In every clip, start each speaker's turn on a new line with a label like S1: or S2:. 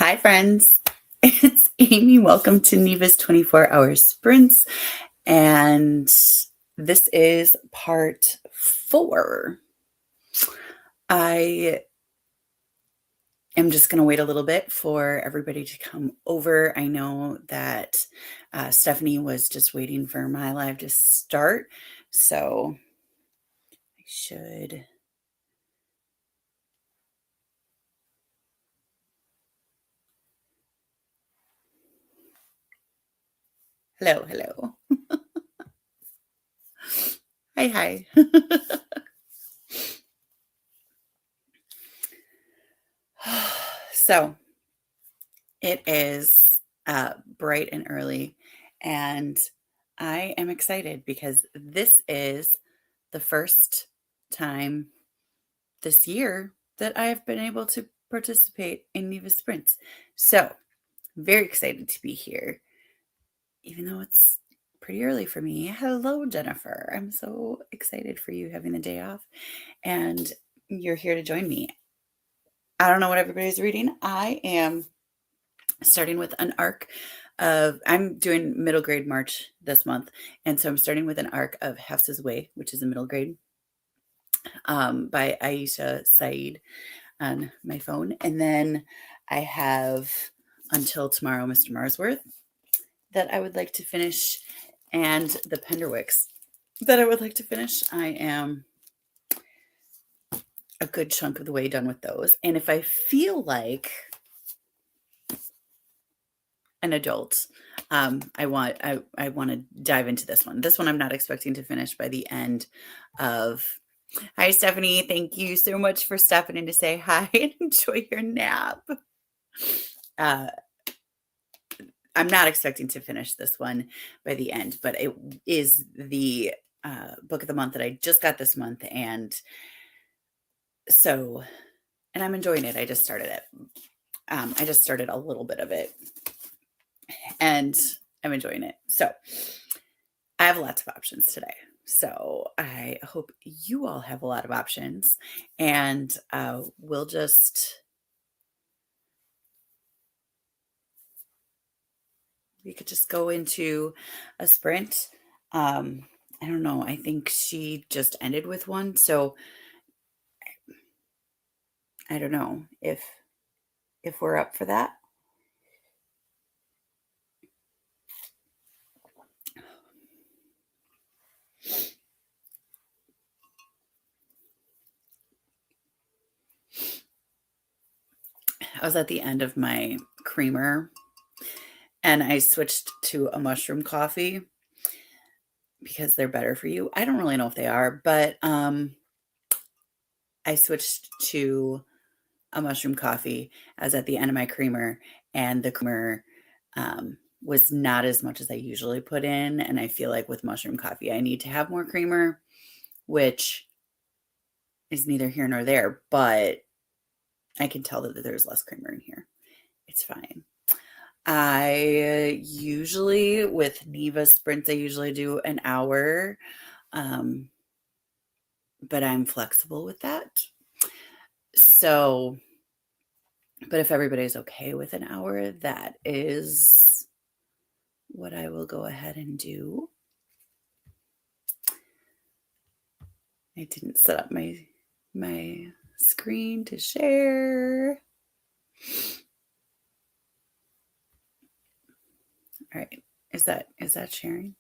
S1: Hi, friends. It's Amy. Welcome to Neva's 24-hour sprints. And this is part 4. I am just going to wait a little bit for everybody to come over. I know that Stephanie was just waiting for my live to start. So I should. Hello. Hi. So it is bright and early, and I am excited because this is the first time this year that I have been able to participate in Neva Sprints. So, very excited to be here, even though it's pretty early for me. Hello, Jennifer. I'm so excited for you having the day off, and you're here to join me. I don't know what everybody's reading. I am starting with an arc of, I'm doing middle grade March this month. And so I'm starting with an arc of Hafsa's Way, which is a middle grade, by Aisha Saeed on my phone. And then I have Until Tomorrow, Mr. Marsworth, that I would like to finish, and the Penderwicks that I would like to finish. I am a good chunk of the way done with those. And if I feel like an adult, I want to dive into this one. This one I'm not expecting to finish by the end of. Hi, Stephanie. Thank you so much for stopping in to say hi and enjoy your nap. I'm not expecting to finish this one by the end, but it is the book of the month that I just got this month, and I'm enjoying it. I just started it. I just started a little bit of it, and I'm enjoying it. So I have lots of options today. So I hope you all have a lot of options, and we could just go into a sprint. I don't know. I think she just ended with one. So I don't know if we're up for that. I was at the end of my creamer, and I switched to a mushroom coffee because they're better for you. I don't really know if they are, but I switched to a mushroom coffee as at the end of my creamer, and the creamer was not as much as I usually put in. And I feel like with mushroom coffee, I need to have more creamer, which is neither here nor there, but I can tell that there's less creamer in here. It's fine. I usually, with Neva sprints, I usually do an hour, but I'm flexible with that. So, but if everybody's okay with an hour, that is what I will go ahead and do. I didn't set up my screen to share. All right. Is that sharing?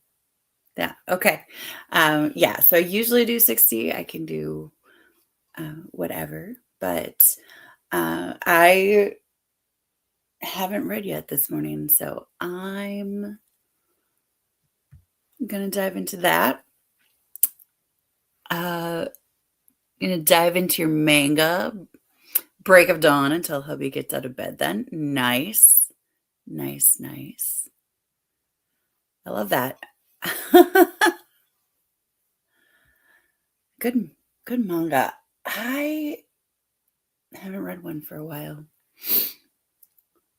S1: Yeah. Okay. Yeah. So I usually do 60. I can do whatever, but I haven't read yet this morning, so I'm gonna dive into that. Gonna dive into your manga, Break of Dawn, until hubby gets out of bed. Then nice. I love that. Good manga. I haven't read one for a while,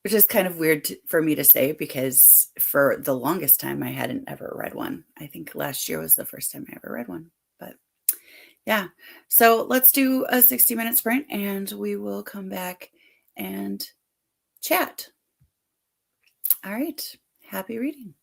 S1: which is kind of weird for me to say because for the longest time I hadn't ever read one. I think last year was the first time I ever read one. But yeah, so let's do a 60-minute sprint, and we will come back and chat. All right. Happy reading.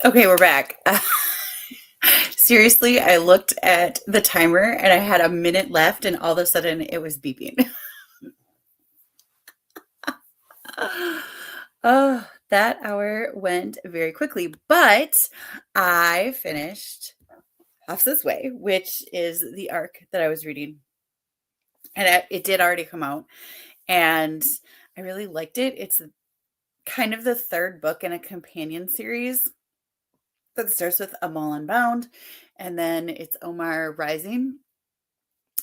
S1: Okay, we're back. Seriously, I looked at the timer and I had a minute left, and all of a sudden it was beeping. Oh, that hour went very quickly, but I finished Hafsa's Way, which is the arc that I was reading. And it did already come out, and I really liked it. It's kind of the third book in a companion series that starts with Amal Unbound, and then it's Omar Rising,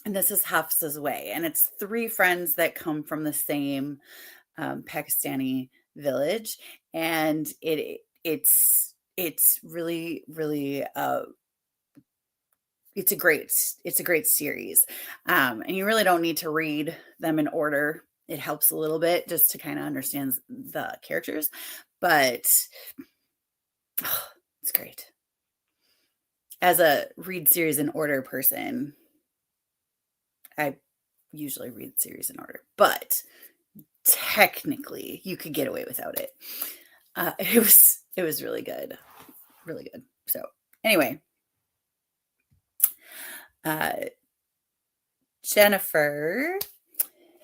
S1: and this is Hafsa's Way, and it's three friends that come from the same Pakistani village, and it's really really it's a great series, and you really don't need to read them in order. It helps a little bit just to kind of understand the characters, but oh, it's great. As a read series in order person, I usually read series in order, but technically you could get away without it. It was really good, really good. So anyway, uh, Jennifer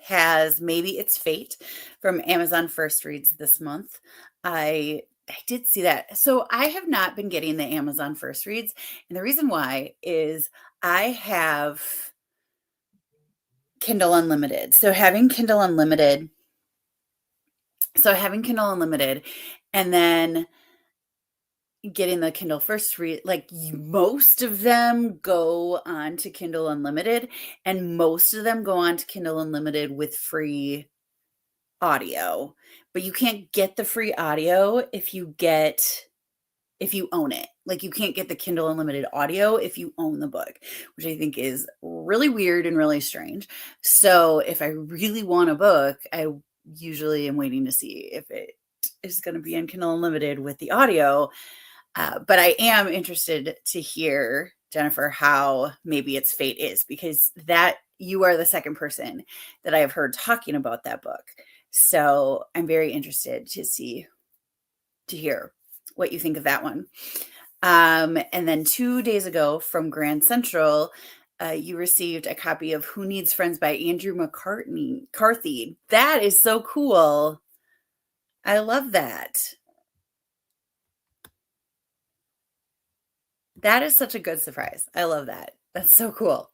S1: has Maybe It's Fate from Amazon First Reads this month. I did see that. So I have not been getting the Amazon First Reads, and the reason why is I have Kindle Unlimited. Having Kindle Unlimited and then getting the Kindle First Read, like most of them go on to Kindle Unlimited, and most of them go on to Kindle Unlimited with free audio. But you can't get the free audio if you own it. Like you can't get the Kindle Unlimited audio if you own the book, which I think is really weird and really strange. So if I really want a book, I usually am waiting to see if it is going to be in Kindle Unlimited with the audio. But I am interested to hear, Jennifer, how Maybe It's Fate is, because that you are the second person that I have heard talking about that book. So I'm very interested to hear what you think of that one. And then 2 days ago from Grand Central, you received a copy of Who Needs Friends by Andrew McCarthy. That is so cool. I love that. That is such a good surprise. I love that. That's so cool.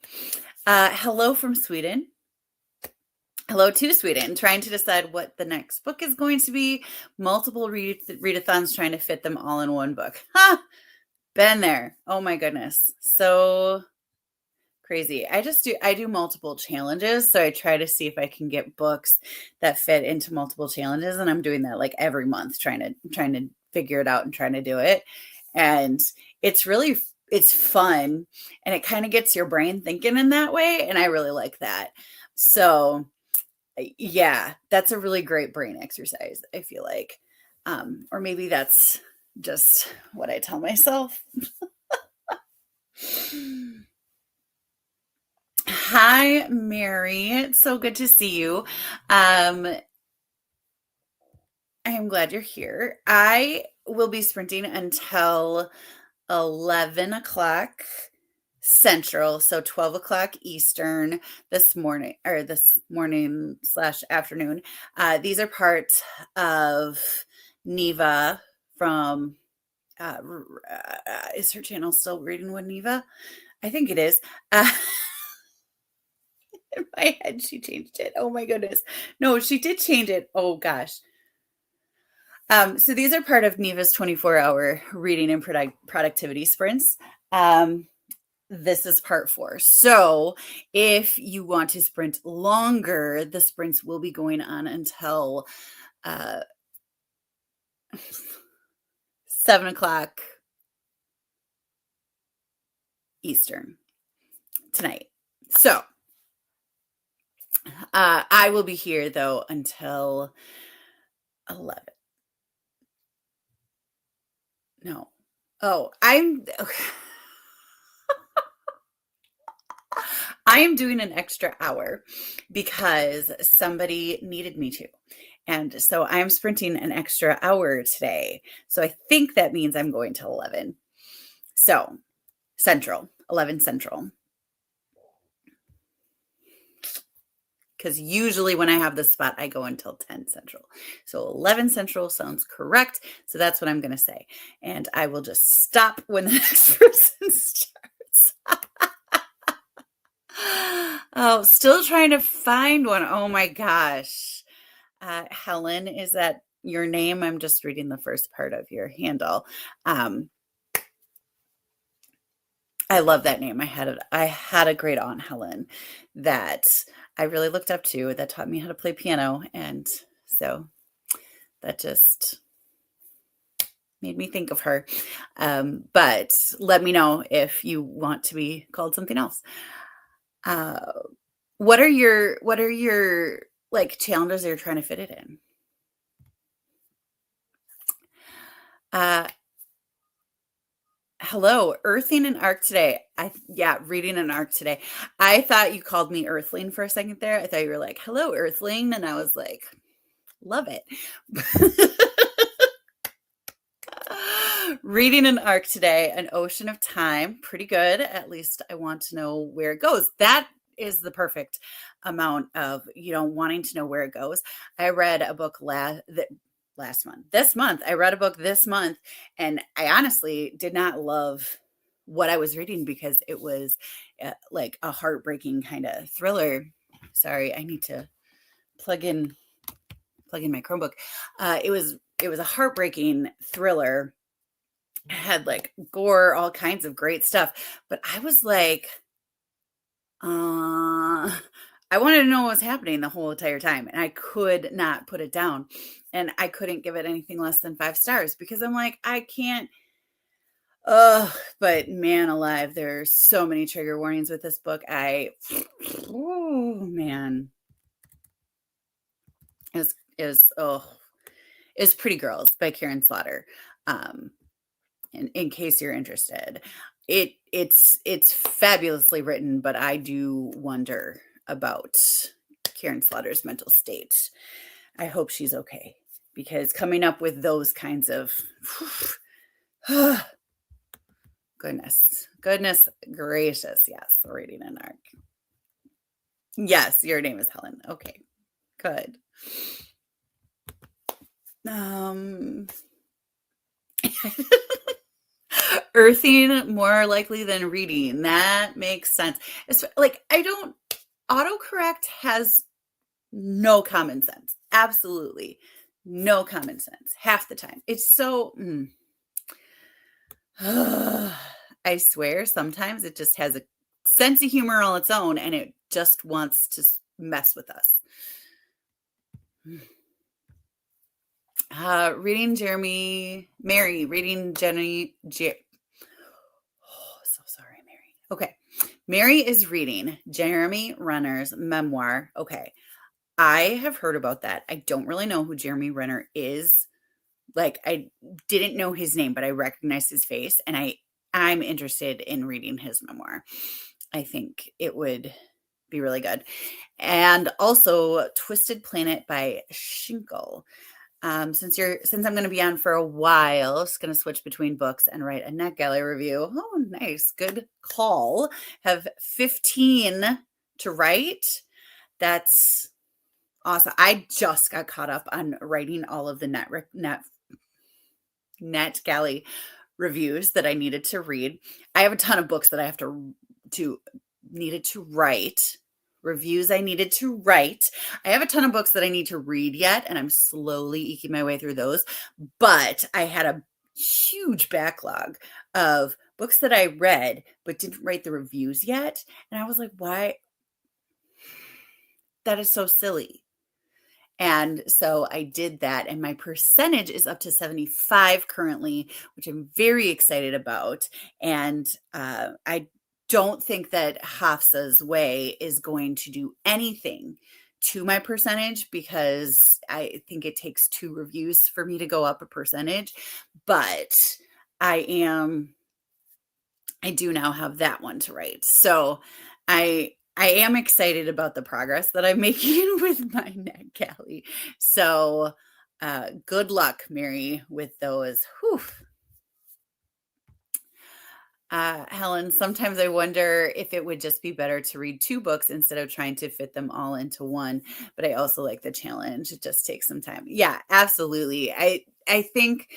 S1: Hello from Sweden. Hello to Sweden. Trying to decide what the next book is going to be. Multiple readathons trying to fit them all in one book. Ha! Been there. Oh my goodness. So crazy. I do multiple challenges, so I try to see if I can get books that fit into multiple challenges, and I'm doing that like every month, trying to figure it out and trying to do it. And it's fun, and it kind of gets your brain thinking in that way, and I really like that. So yeah, that's a really great brain exercise, I feel like. Or maybe that's just what I tell myself. Hi, Mary. It's so good to see you. I am glad you're here. I will be sprinting until 11 o'clock Central, so 12 o'clock Eastern this morning slash afternoon. These are part of Neva from, is her channel still Reading with Neva? I think it is. In my head, she changed it. Oh my goodness. No, she did change it. Oh gosh. So these are part of Neva's 24-hour reading and productivity sprints. This is part 4. So if you want to sprint longer, the sprints will be going on until 7 o'clock Eastern tonight. So I will be here though until 11. No. Oh, I am doing an extra hour because somebody needed me to. And so I'm sprinting an extra hour today. So I think that means I'm going till 11. So Central, 11 Central. Because usually when I have this spot, I go until 10 Central. So 11 Central sounds correct. So that's what I'm going to say. And I will just stop when the next person starts. Oh, still trying to find one. Oh my gosh. Helen, is that your name? I'm just reading the first part of your handle. I love that name. I had a great aunt, Helen, that I really looked up to, that taught me how to play piano, and so that just made me think of her. But let me know if you want to be called something else. Uh, what are your like challenges you're trying to fit it in? Uh, Hello, earthing an arc today. Yeah, reading an arc today. I thought you called me Earthling for a second there. I thought you were like, "Hello, Earthling," and I was like, "Love it." Reading an arc today, an ocean of time. Pretty good. At least I want to know where it goes. That is the perfect amount of, wanting to know where it goes. I read a book last month. This month, I read a book this month, and I honestly did not love what I was reading because it was like a heartbreaking kind of thriller. Sorry, I need to plug in my Chromebook. It was a heartbreaking thriller. It had like gore, all kinds of great stuff, but I was like, I wanted to know what was happening the whole entire time, and I could not put it down. And I couldn't give it anything less than 5 stars because I'm like, I can't. Oh, but man alive, there's so many trigger warnings with this book. Oh man, it was Pretty Girls by Karen Slaughter. Um, in case you're interested, it's fabulously written, but I do wonder about Karen Slaughter's mental state. I hope she's okay, because coming up with those kinds of goodness gracious. Yes, reading an arc. Yes, your name is Helen. Okay, good. um Earthing more likely than reading. That makes sense. It's like I don't autocorrect has no common sense. Absolutely no common sense half the time. It's so I swear sometimes it just has a sense of humor all its own, and it just wants to mess with us. Reading Jenny. Oh, so sorry, Mary. Okay. Mary is reading Jeremy Renner's memoir. Okay. I have heard about that. I don't really know who Jeremy Renner is. Like, I didn't know his name, but I recognize his face, and I'm interested in reading his memoir. I think it would be really good. And also Twisted Planet by Schinkel. Since I'm going to be on for a while, just going to switch between books and write a NetGalley review. Oh, nice. Good call. Have 15 to write. That's awesome. I just got caught up on writing all of the NetGalley reviews that I needed to read. I have a ton of books that I have needed to write. Reviews I needed to write. I have a ton of books that I need to read yet, and I'm slowly eking my way through those. But I had a huge backlog of books that I read but didn't write the reviews yet. And I was like, why? That is so silly. And so I did that, and my percentage is up to 75 currently, which I'm very excited about. And I don't think that Hafsa's Way is going to do anything to my percentage, because I think it takes 2 reviews for me to go up a percentage. But I do now have that one to write. So I I am excited about the progress that I'm making with my neck galley. So, good luck, Mary, with those. Whew. Helen, sometimes I wonder if it would just be better to read two books instead of trying to fit them all into one. But I also like the challenge. It just takes some time. Yeah, absolutely. I think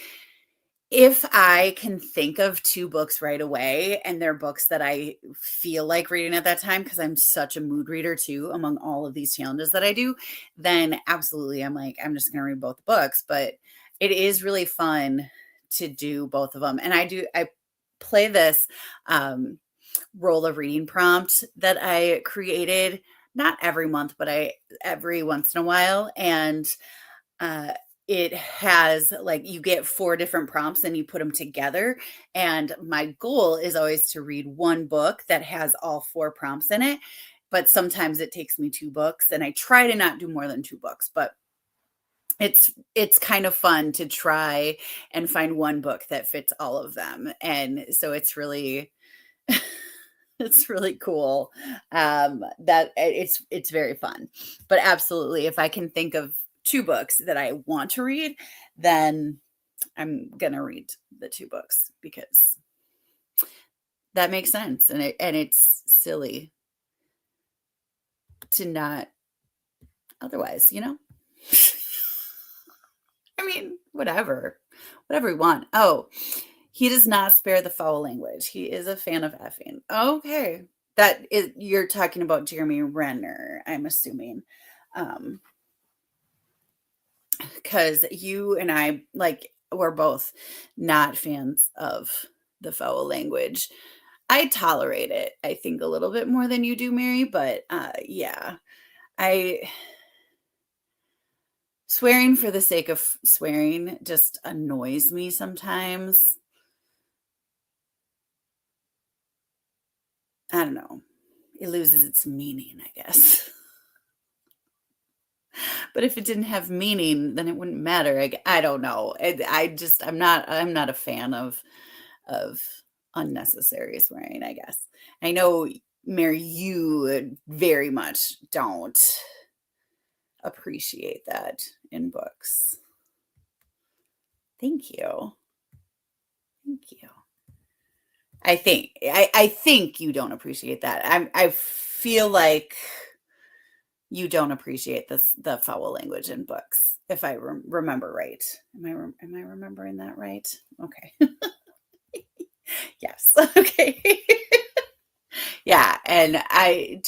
S1: if I can think of 2 books right away, and they're books that I feel like reading at that time, because I'm such a mood reader too, among all of these challenges that I do, then absolutely, I'm like, I'm just gonna read both books, but it is really fun to do both of them, and I play this, roll of reading prompt that I created, not every month, but I every once in a while, and uh, it has like you get 4 different prompts and you put them together. And my goal is always to read one book that has all 4 prompts in it. But sometimes it takes me 2 books, and I try to not do more than 2 books, but it's kind of fun to try and find one book that fits all of them. And so it's really it's really cool. That it's very fun. But absolutely, if I can think of 2 books that I want to read, then I'm gonna read the 2 books because that makes sense, and it's silly to not otherwise, you know? I mean, whatever we want. Oh, he does not spare the foul language. He is a fan of effing. Okay. That is you're talking about Jeremy Renner, I'm assuming. Um, because you and I, like, we're both not fans of the foul language. I tolerate it, I think, a little bit more than you do, Mary, but, yeah. I Swearing for the sake of swearing just annoys me sometimes. I don't know. It loses its meaning, I guess. But if it didn't have meaning, then it wouldn't matter. I don't know. I'm not a fan of unnecessary swearing, I guess. I know, Mary, you very much don't appreciate that in books. Thank you. Thank you. I think you don't appreciate that. I feel like you don't appreciate the foul language in books, if I remember right. Am I remembering that right? Okay. Yes. Okay. Yeah, and I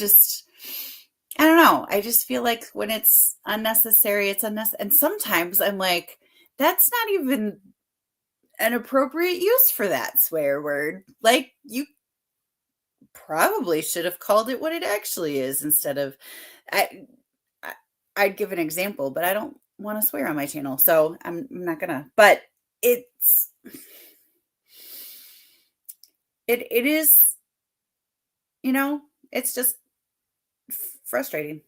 S1: don't know. I just feel like when it's unnecessary, it's unnecessary. And sometimes I'm like, that's not even an appropriate use for that swear word. Like, you probably should have called it what it actually is instead of I, I I'd give an example, but I don't want to swear on my channel, so I'm not gonna. But it's it is, you know, it's just frustrating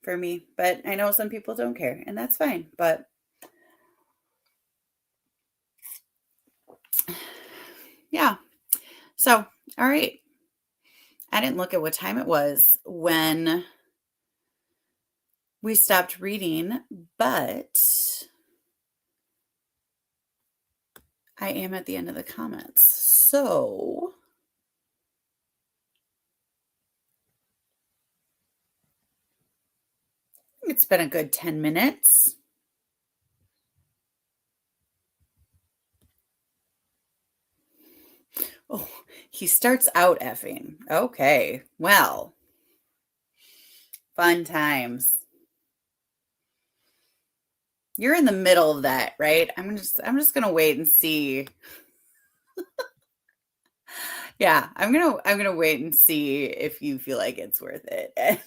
S1: for me. But I know some people don't care, and that's fine. But yeah. So, all right. I didn't look at what time it was when we stopped reading, but I am at the end of the comments. So it's been a good 10 minutes. Oh, he starts out effing. Okay. Well, fun times. You're in the middle of that, right? I'm just gonna wait and see. Yeah, I'm gonna wait and see if you feel like it's worth it. And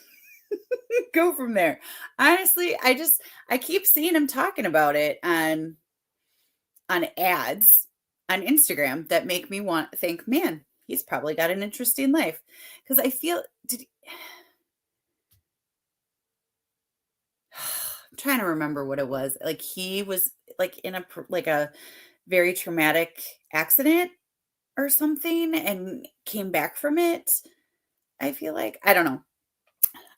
S1: go from there. Honestly, I keep seeing him talking about it on ads on Instagram that make me want think, man, he's probably got an interesting life. Because I feel I'm trying to remember what it was. Like he was like in like a very traumatic accident or something and came back from it. I feel like I don't know.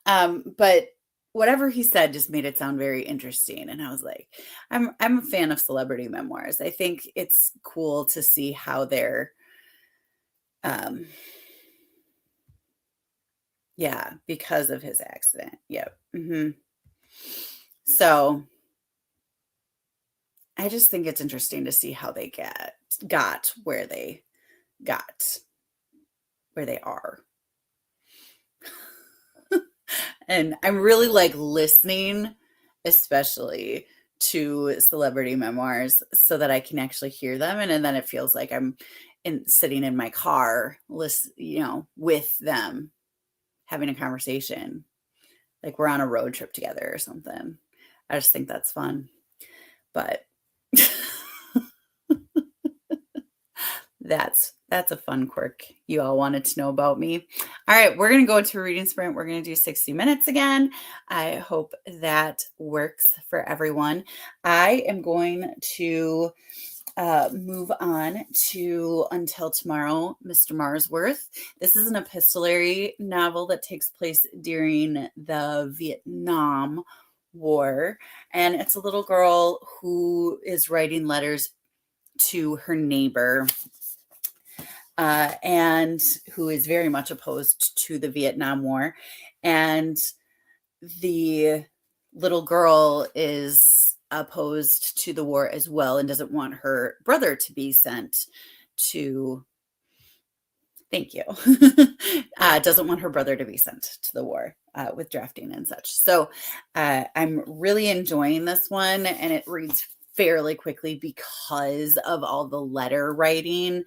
S1: But whatever he said just made it sound very interesting. And I was like, I'm a fan of celebrity memoirs. I think it's cool to see how they're, um, yeah, because of his accident. Yep. So I just think it's interesting to see how they got got where they are. And I'm really like listening, especially to celebrity memoirs, so that I can actually hear them. And then it feels like I'm sitting in my car, with them having a conversation, like we're on a road trip together or something. I just think that's fun. But that's a fun quirk you all wanted to know about me. All right, we're going to go into a reading sprint. We're going to do 60 minutes again. I hope that works for everyone. I am going to move on to Until Tomorrow, Mr. Marsworth. This is an epistolary novel that takes place during the Vietnam War, and it's a little girl who is writing letters to her neighbor, and who is very much opposed to the Vietnam War. And the little girl is opposed to the war as well and doesn't want her brother to be sent to, thank you, doesn't want her brother to be sent to the war with drafting and such. So I'm really enjoying this one, and it reads fairly quickly because of all the letter writing.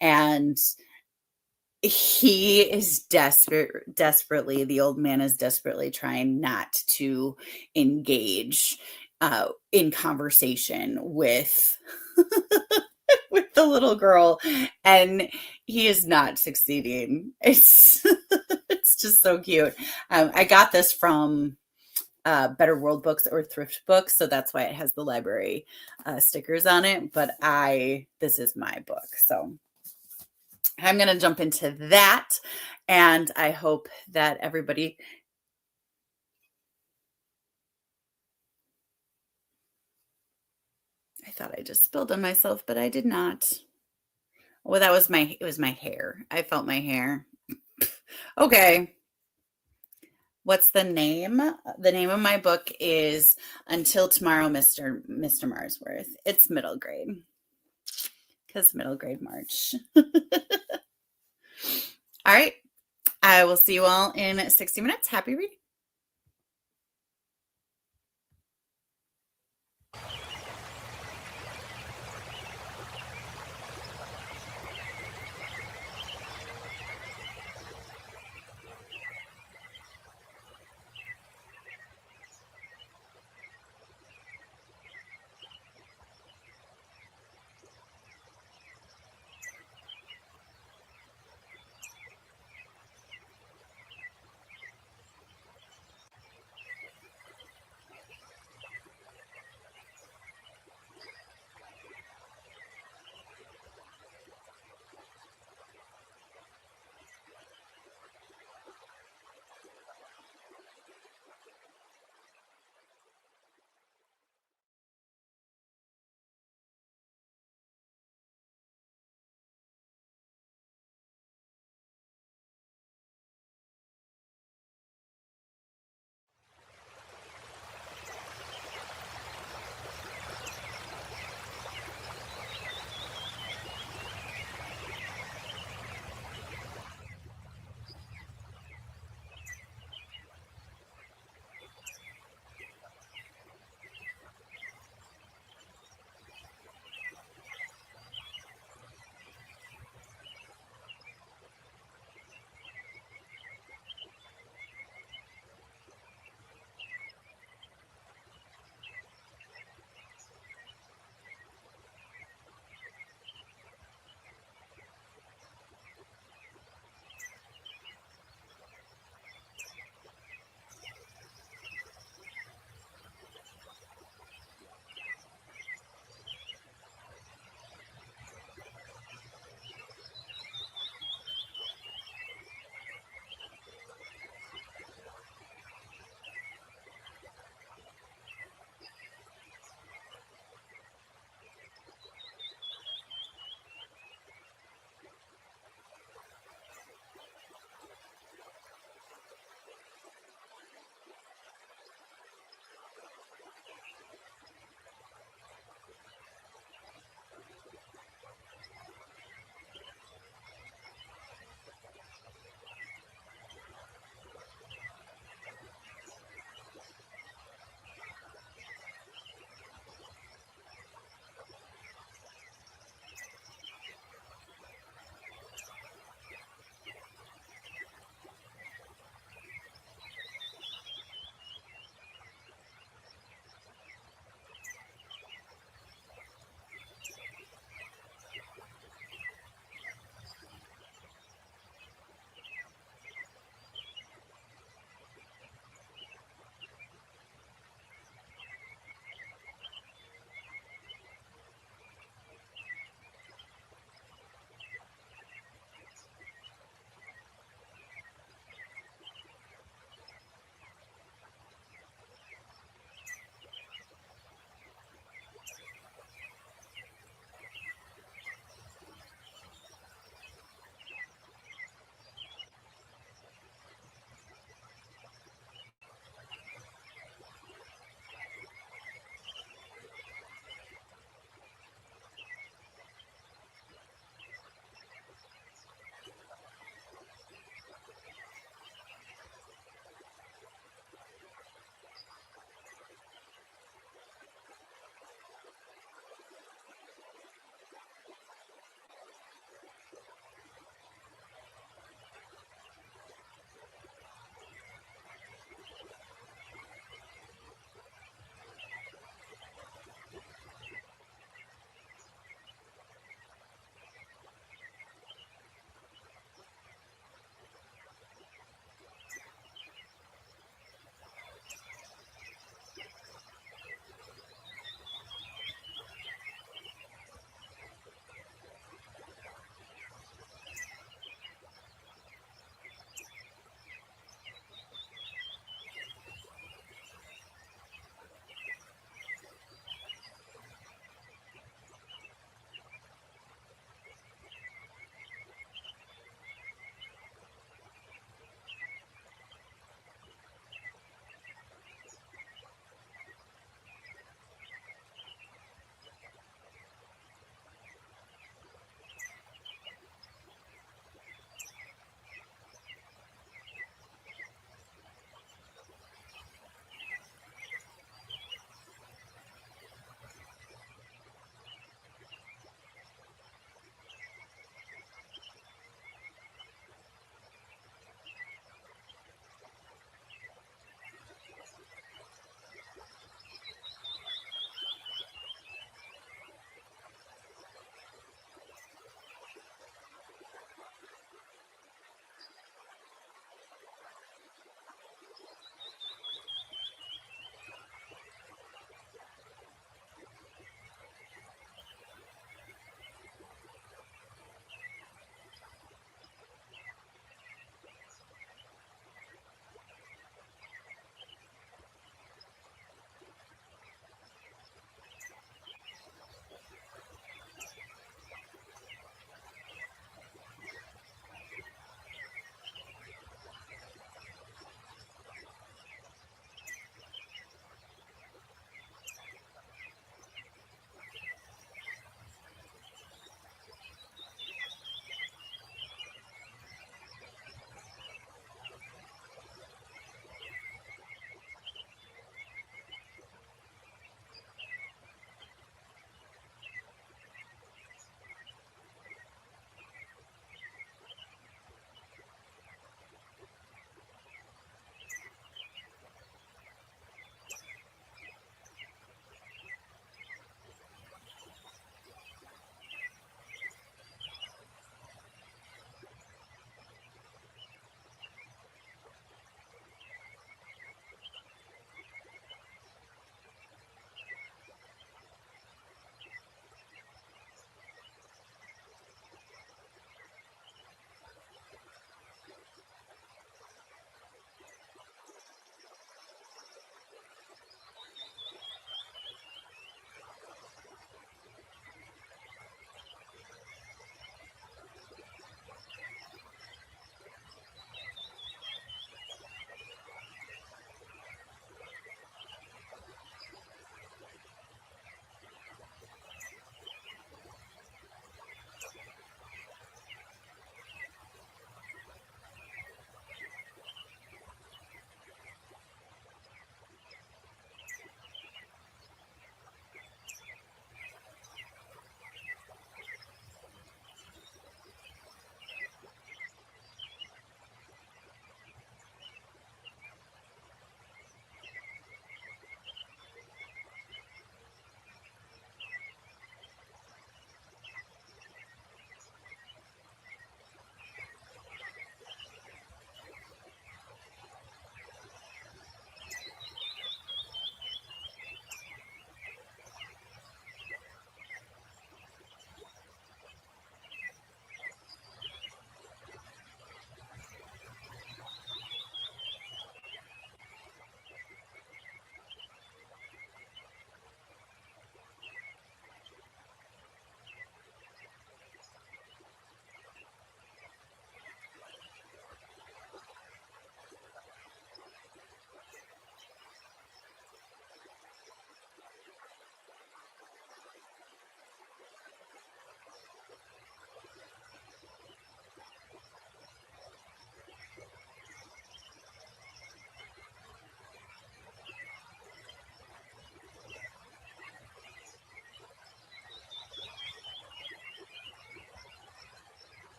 S1: And he is desperately, the old man is desperately trying not to engage in conversation with with the little girl, and he is not succeeding. It's it's just so cute. I got this from Better World Books or Thrift Books, so that's why it has the library stickers on it. But this is my book, so I'm going to jump into that, and I hope that everybody. I thought I just spilled on myself, but I did not. Well, it was my hair. I felt my hair. Okay. What's the name? The name of my book is Until Tomorrow, Mr. Marsworth. It's middle grade, because middle grade March. All right. I will see you all in 60 minutes. Happy reading.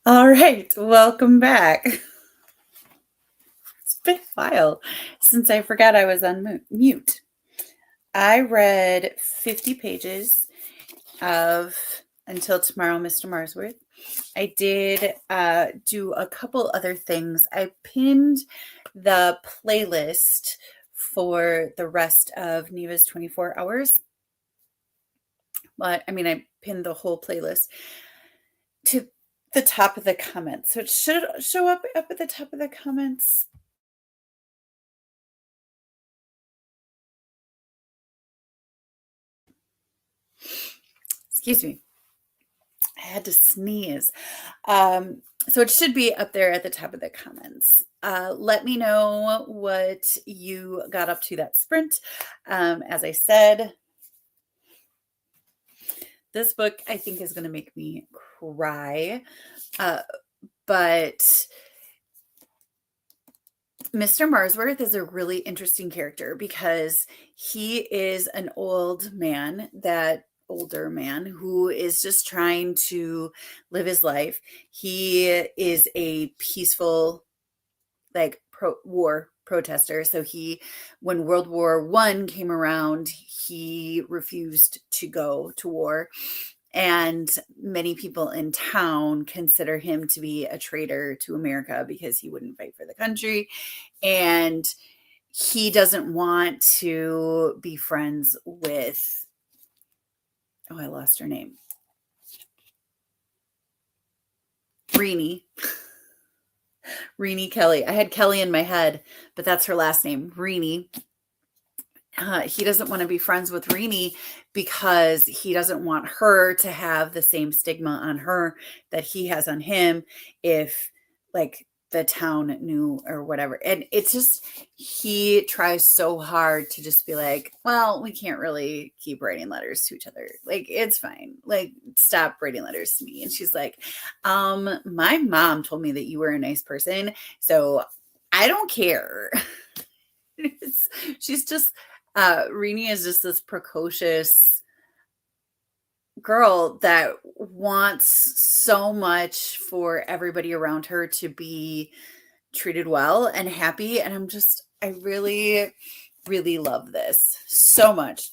S1: All right, welcome back. It's been a while since I forgot I was on mute. I read 50 pages of Until Tomorrow, Mr. Marsworth. I did do a couple other things. I pinned the playlist for the rest of Neva's 24 hours. But I mean, I pinned the whole playlist to the top of the comments. So it should show up at the top of the comments. Excuse me. I had to sneeze. So it should be up there at the top of the comments. Let me know what you got up to that sprint. As I said, this book I think is going to make me cry. But Mr. Marsworth is a really interesting character because he is an older man who is just trying to live his life. He is a peaceful, like, war protester. So when World War I came around, he refused to go to war. And many people in town consider him to be a traitor to America because he wouldn't fight for the country. And he doesn't want to be friends with, oh, I lost her name. Renee Kelly. I had Kelly in my head, but that's her last name, Renee. He doesn't want to be friends with Renee because he doesn't want her to have the same stigma on her that he has on him if, like, the town knew or whatever. And it's just, he tries so hard to just be like, well, we can't really keep writing letters to each other. Like, it's fine. Like, stop writing letters to me. And she's like, my mom told me that you were a nice person, so I don't care. She's just, Renee is just this precocious girl that wants so much for everybody around her to be treated well and happy. And I really, really love this so much.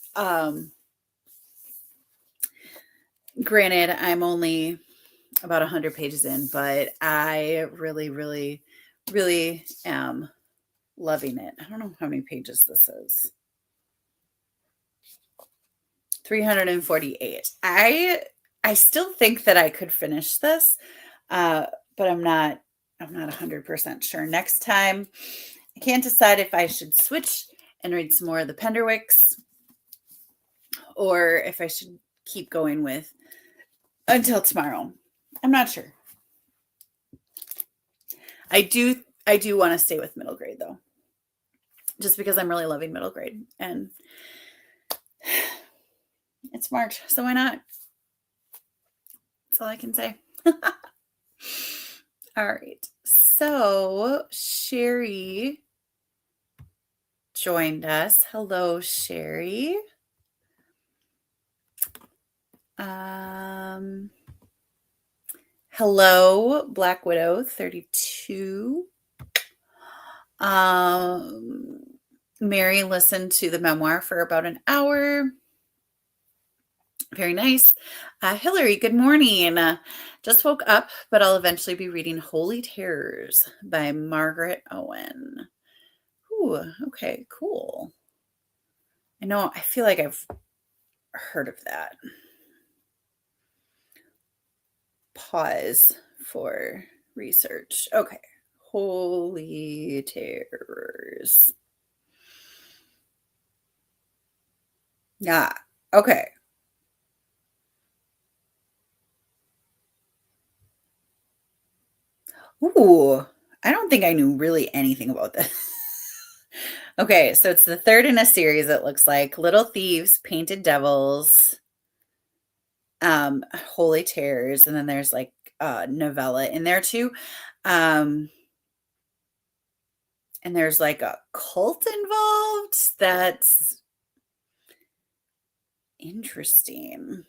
S1: Granted, I'm only about 100 pages in, but I really, really, really am loving it. I don't know how many pages this is. 348. I still think that I could finish this, but I'm not 100% sure. Next time, I can't decide if I should switch and read some more of the Penderwicks or if I should keep going with Until Tomorrow. I'm not sure. I do want to stay with middle grade, though, just because I'm really loving middle grade, and it's March, so why not? That's all I can say. All right. So Sherry joined us. Hello, Sherry. Hello, Black Widow 32. Mary listened to the memoir for about an hour. Very nice. Hillary, good morning. Just woke up, but I'll eventually be reading Holy Terrors by Margaret Owen. Ooh, okay, cool. I feel like I've heard of that. Pause for research. Okay. Holy Terrors. Yeah. Okay. Ooh, I don't think I knew really anything about this. Okay, so it's the third in a series, it looks like. Little Thieves, Painted Devils, Holy Terrors, and then there's like novella in there too. And there's like a cult involved. That's interesting.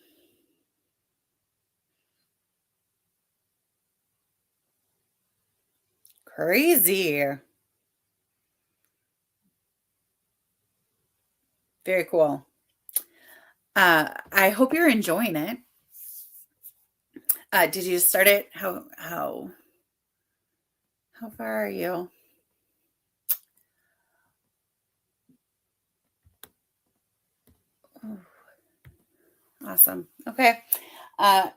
S1: Crazy. Very cool. I hope you're enjoying it. Did you start it? How far are you? Oh, awesome. Okay. Uh,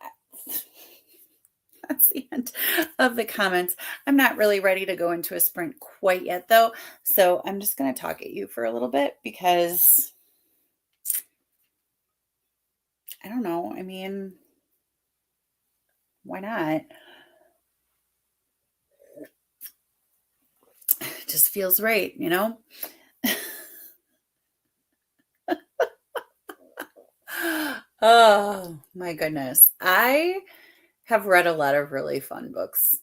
S1: that's the end of the comments. I'm not really ready to go into a sprint quite yet, though. So I'm just going to talk at you for a little bit because I don't know. I mean, why not? It just feels right, you know? Oh my goodness. I have read a lot of really fun books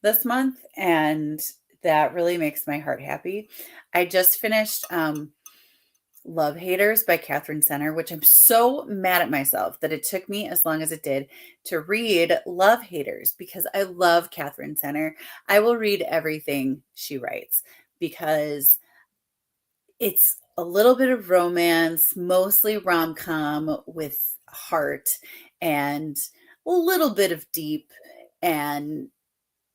S1: this month, and that really makes my heart happy. I just finished Love Haters by Catherine Center, which I'm so mad at myself that it took me as long as it did to read Love Haters because I love Catherine Center. I will read everything she writes because it's a little bit of romance, mostly rom-com with heart, and a little bit of deep and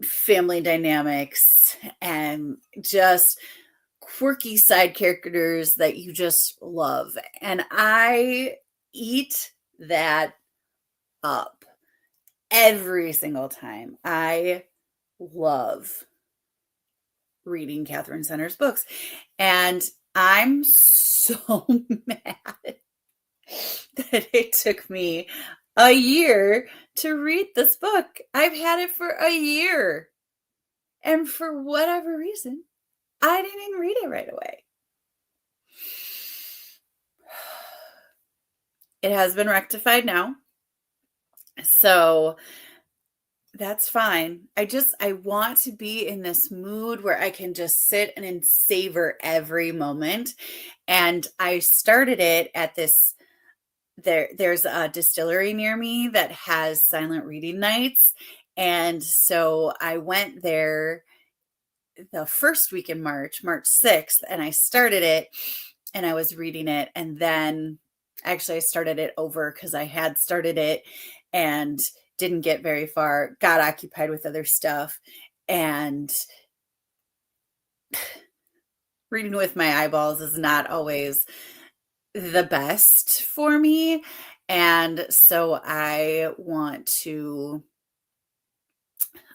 S1: family dynamics and just quirky side characters that you just love. And I eat that up every single time. I love reading Catherine Center's books. And I'm so mad that it took me a year to read this book. I've had it for a year. And for whatever reason, I didn't read it right away. It has been rectified now. So that's fine. I want to be in this mood where I can just sit and savor every moment. And I started it at this there's a distillery near me that has silent reading nights. And so I went there the first week in March, March 6th, and I started it and I was reading it. And then actually I started it over because I had started it and didn't get very far, got occupied with other stuff. And reading with my eyeballs is not always the best for me. And so I want to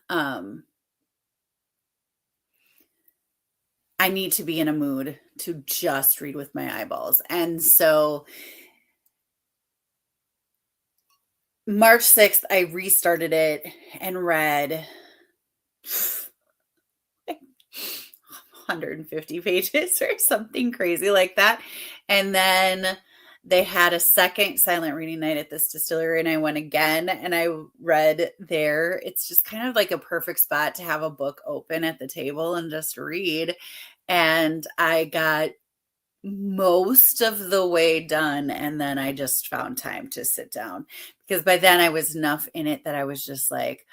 S1: I need to be in a mood to just read with my eyeballs. And so March 6th, I restarted it and read 150 pages or something crazy like that. And then they had a second silent reading night at this distillery, and I went again and I read there. It's just kind of like a perfect spot to have a book open at the table and just read. And I got most of the way done, and then I just found time to sit down because by then I was enough in it that I was just like,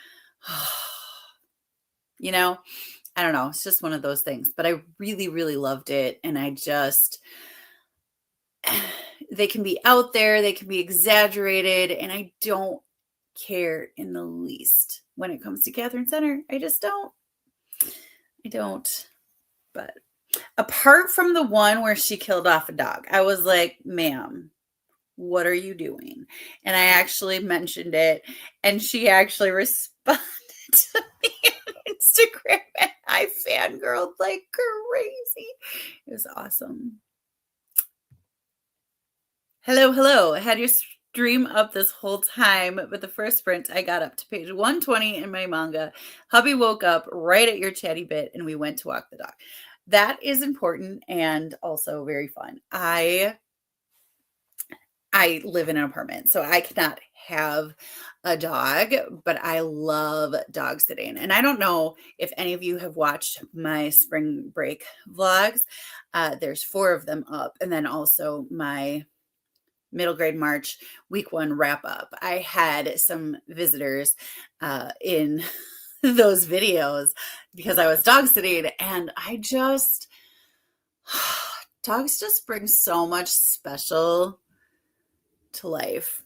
S1: you know, I don't know. It's just one of those things, but I really, really loved it. And I just, they can be out there, they can be exaggerated, and I don't care in the least when it comes to Catherine Center. I just don't. I don't. But apart from the one where she killed off a dog, I was like, ma'am, what are you doing? And I actually mentioned it, and she actually responded to me on Instagram, and I fangirled like crazy. It was awesome. Hello, hello. I had your stream up this whole time, but the first sprint, I got up to page 120 in my manga. Hubby woke up right at your chatty bit, and we went to walk the dog. That is important and also very fun. I live in an apartment, so I cannot have a dog, but I love dog sitting. And I don't know if any of you have watched my spring break vlogs. There's 4 of them up, and then also my middle grade March week 1 wrap up. I had some visitors in those videos because I was dog sitting, and dogs just bring so much special to life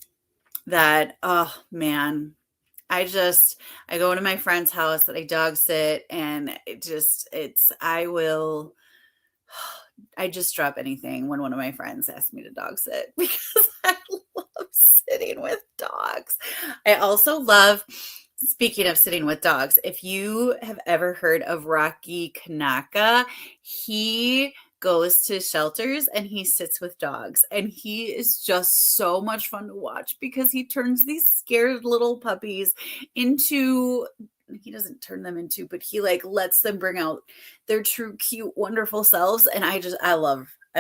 S1: that, oh man, I go to my friend's house that I dog sit, and I just drop anything when one of my friends asks me to dog sit because I love sitting with dogs. I also love, speaking of sitting with dogs, if you have ever heard of Rocky Kanaka, he goes to shelters and he sits with dogs, and he is just so much fun to watch because he turns these scared little puppies into, he doesn't turn them into, but he like lets them bring out their true cute wonderful selves. And I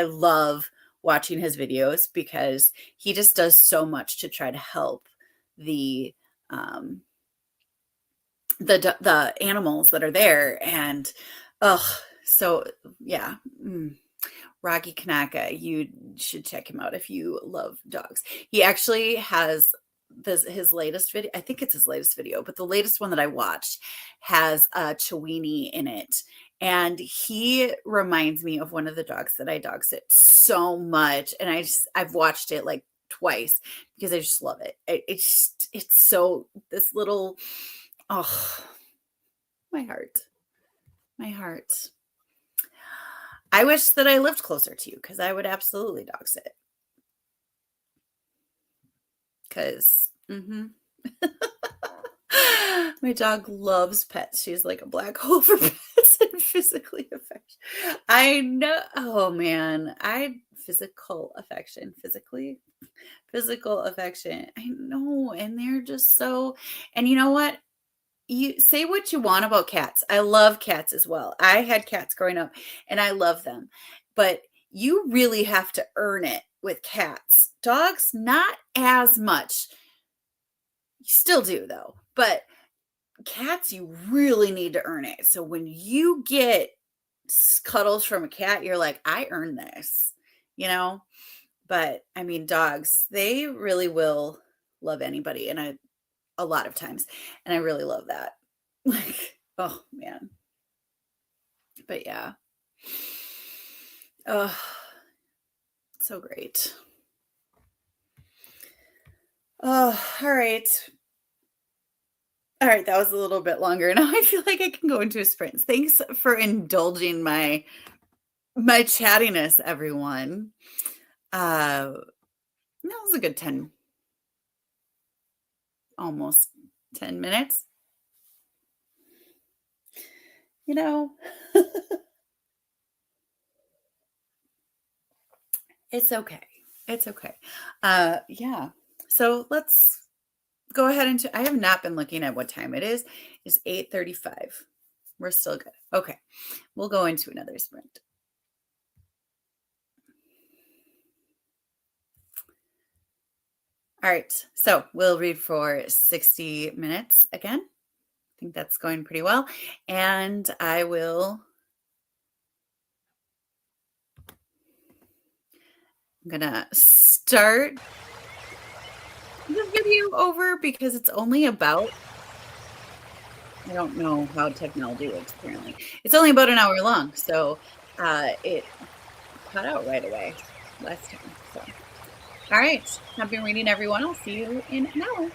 S1: love watching his videos because he just does so much to try to help the um the animals that are there. And oh, so yeah. Rocky Kanaka, you should check him out if you love dogs. He actually has his latest video. I think it's his latest video, but the latest one that I watched has a Chiweenie in it. And he reminds me of one of the dogs that I dog sit so much. And I've watched it like twice because I just love it. It's so, this little, oh, my heart, my heart. I wish that I lived closer to you because I would absolutely dog sit. Because my dog loves pets. She's like a black hole for pets and physically affection. I know. Oh man, physical affection, physical affection. I know, and they're just so. And you know what? You say what you want about cats. I love cats as well. I had cats growing up and I love them. But you really have to earn it with cats. Dogs, not as much. You still do though. But cats, you really need to earn it. So when you get cuddles from a cat, you're like, I earned this, you know? But I mean, dogs, they really will love anybody. And a lot of times. And I really love that. Like, oh man. But yeah. Oh, so great. Oh, all right. All right, that was a little bit longer. Now I feel like I can go into a sprint. Thanks for indulging my chattiness, everyone. That was a good 10, almost 10 minutes. You know, it's okay. It's okay. Yeah. So let's go ahead and I have not been looking at what time it is. It's 8:35. We're still good. Okay. We'll go into another sprint. All right. So we'll read for 60 minutes again. I think that's going pretty well. And I'm gonna start the video over because it's only about, I don't know how technology works apparently. It's only about an hour long. So it cut out right away last time. So all right. Happy reading, everyone. I'll see you in an hour.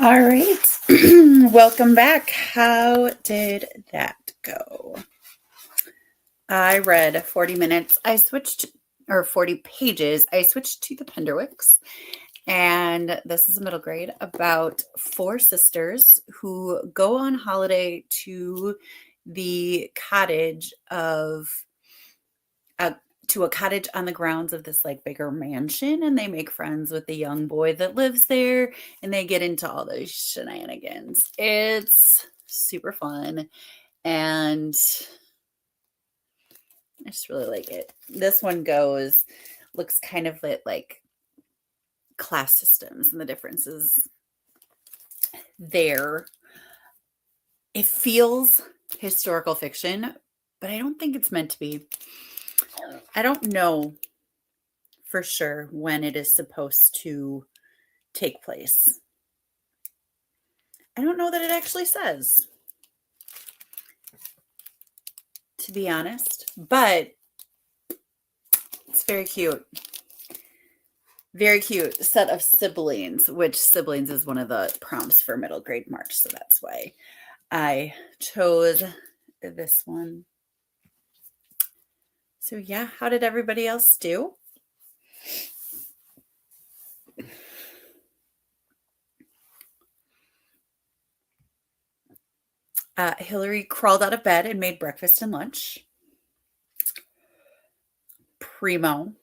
S1: All right. Welcome back. How did that go? I read 40 minutes. I switched, or 40 pages. I switched to the Penderwicks. And this is a middle grade about 4 sisters who go on holiday to the cottage of a cottage on the grounds of this like bigger mansion, and they make friends with the young boy that lives there, and they get into all those shenanigans. It's super fun, and I just really like it. This one looks kind of like class systems and the differences there. It feels historical fiction, but I don't think it's meant to be. I don't know for sure when it is supposed to take place. I don't know that it actually says, to be honest, but it's very cute. Very cute set of siblings, which siblings is one of the prompts for middle grade March. So that's why I chose this one. So yeah, how did everybody else do? Hillary crawled out of bed and made breakfast and lunch. Primo.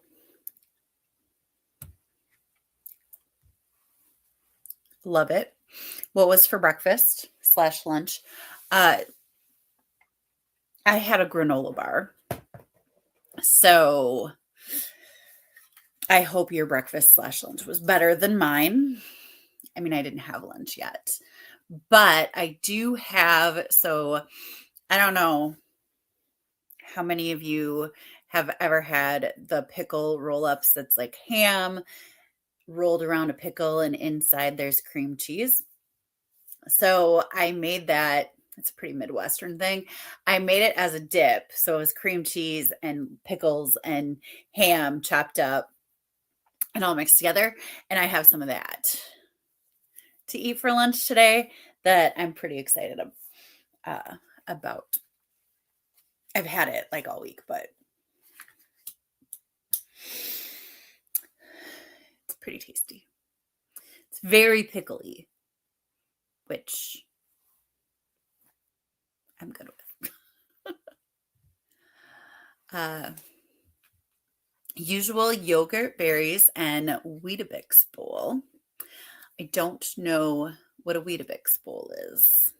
S1: Love it. What was for breakfast / lunch? I had a granola bar. So I hope your breakfast / lunch was better than mine. I mean, I didn't have lunch yet, but I do have, so I don't know how many of you have ever had the pickle roll-ups that's like ham rolled around a pickle and inside there's cream cheese. So I made that. It's a pretty Midwestern thing. I made it as a dip. So it was cream cheese and pickles and ham chopped up and all mixed together. And I have some of that to eat for lunch today that I'm pretty excited about. I've had it like all week, but it's pretty tasty. It's very pickly, which I'm good with. Usual yogurt, berries, and Weetabix bowl. I don't know what a Weetabix bowl is,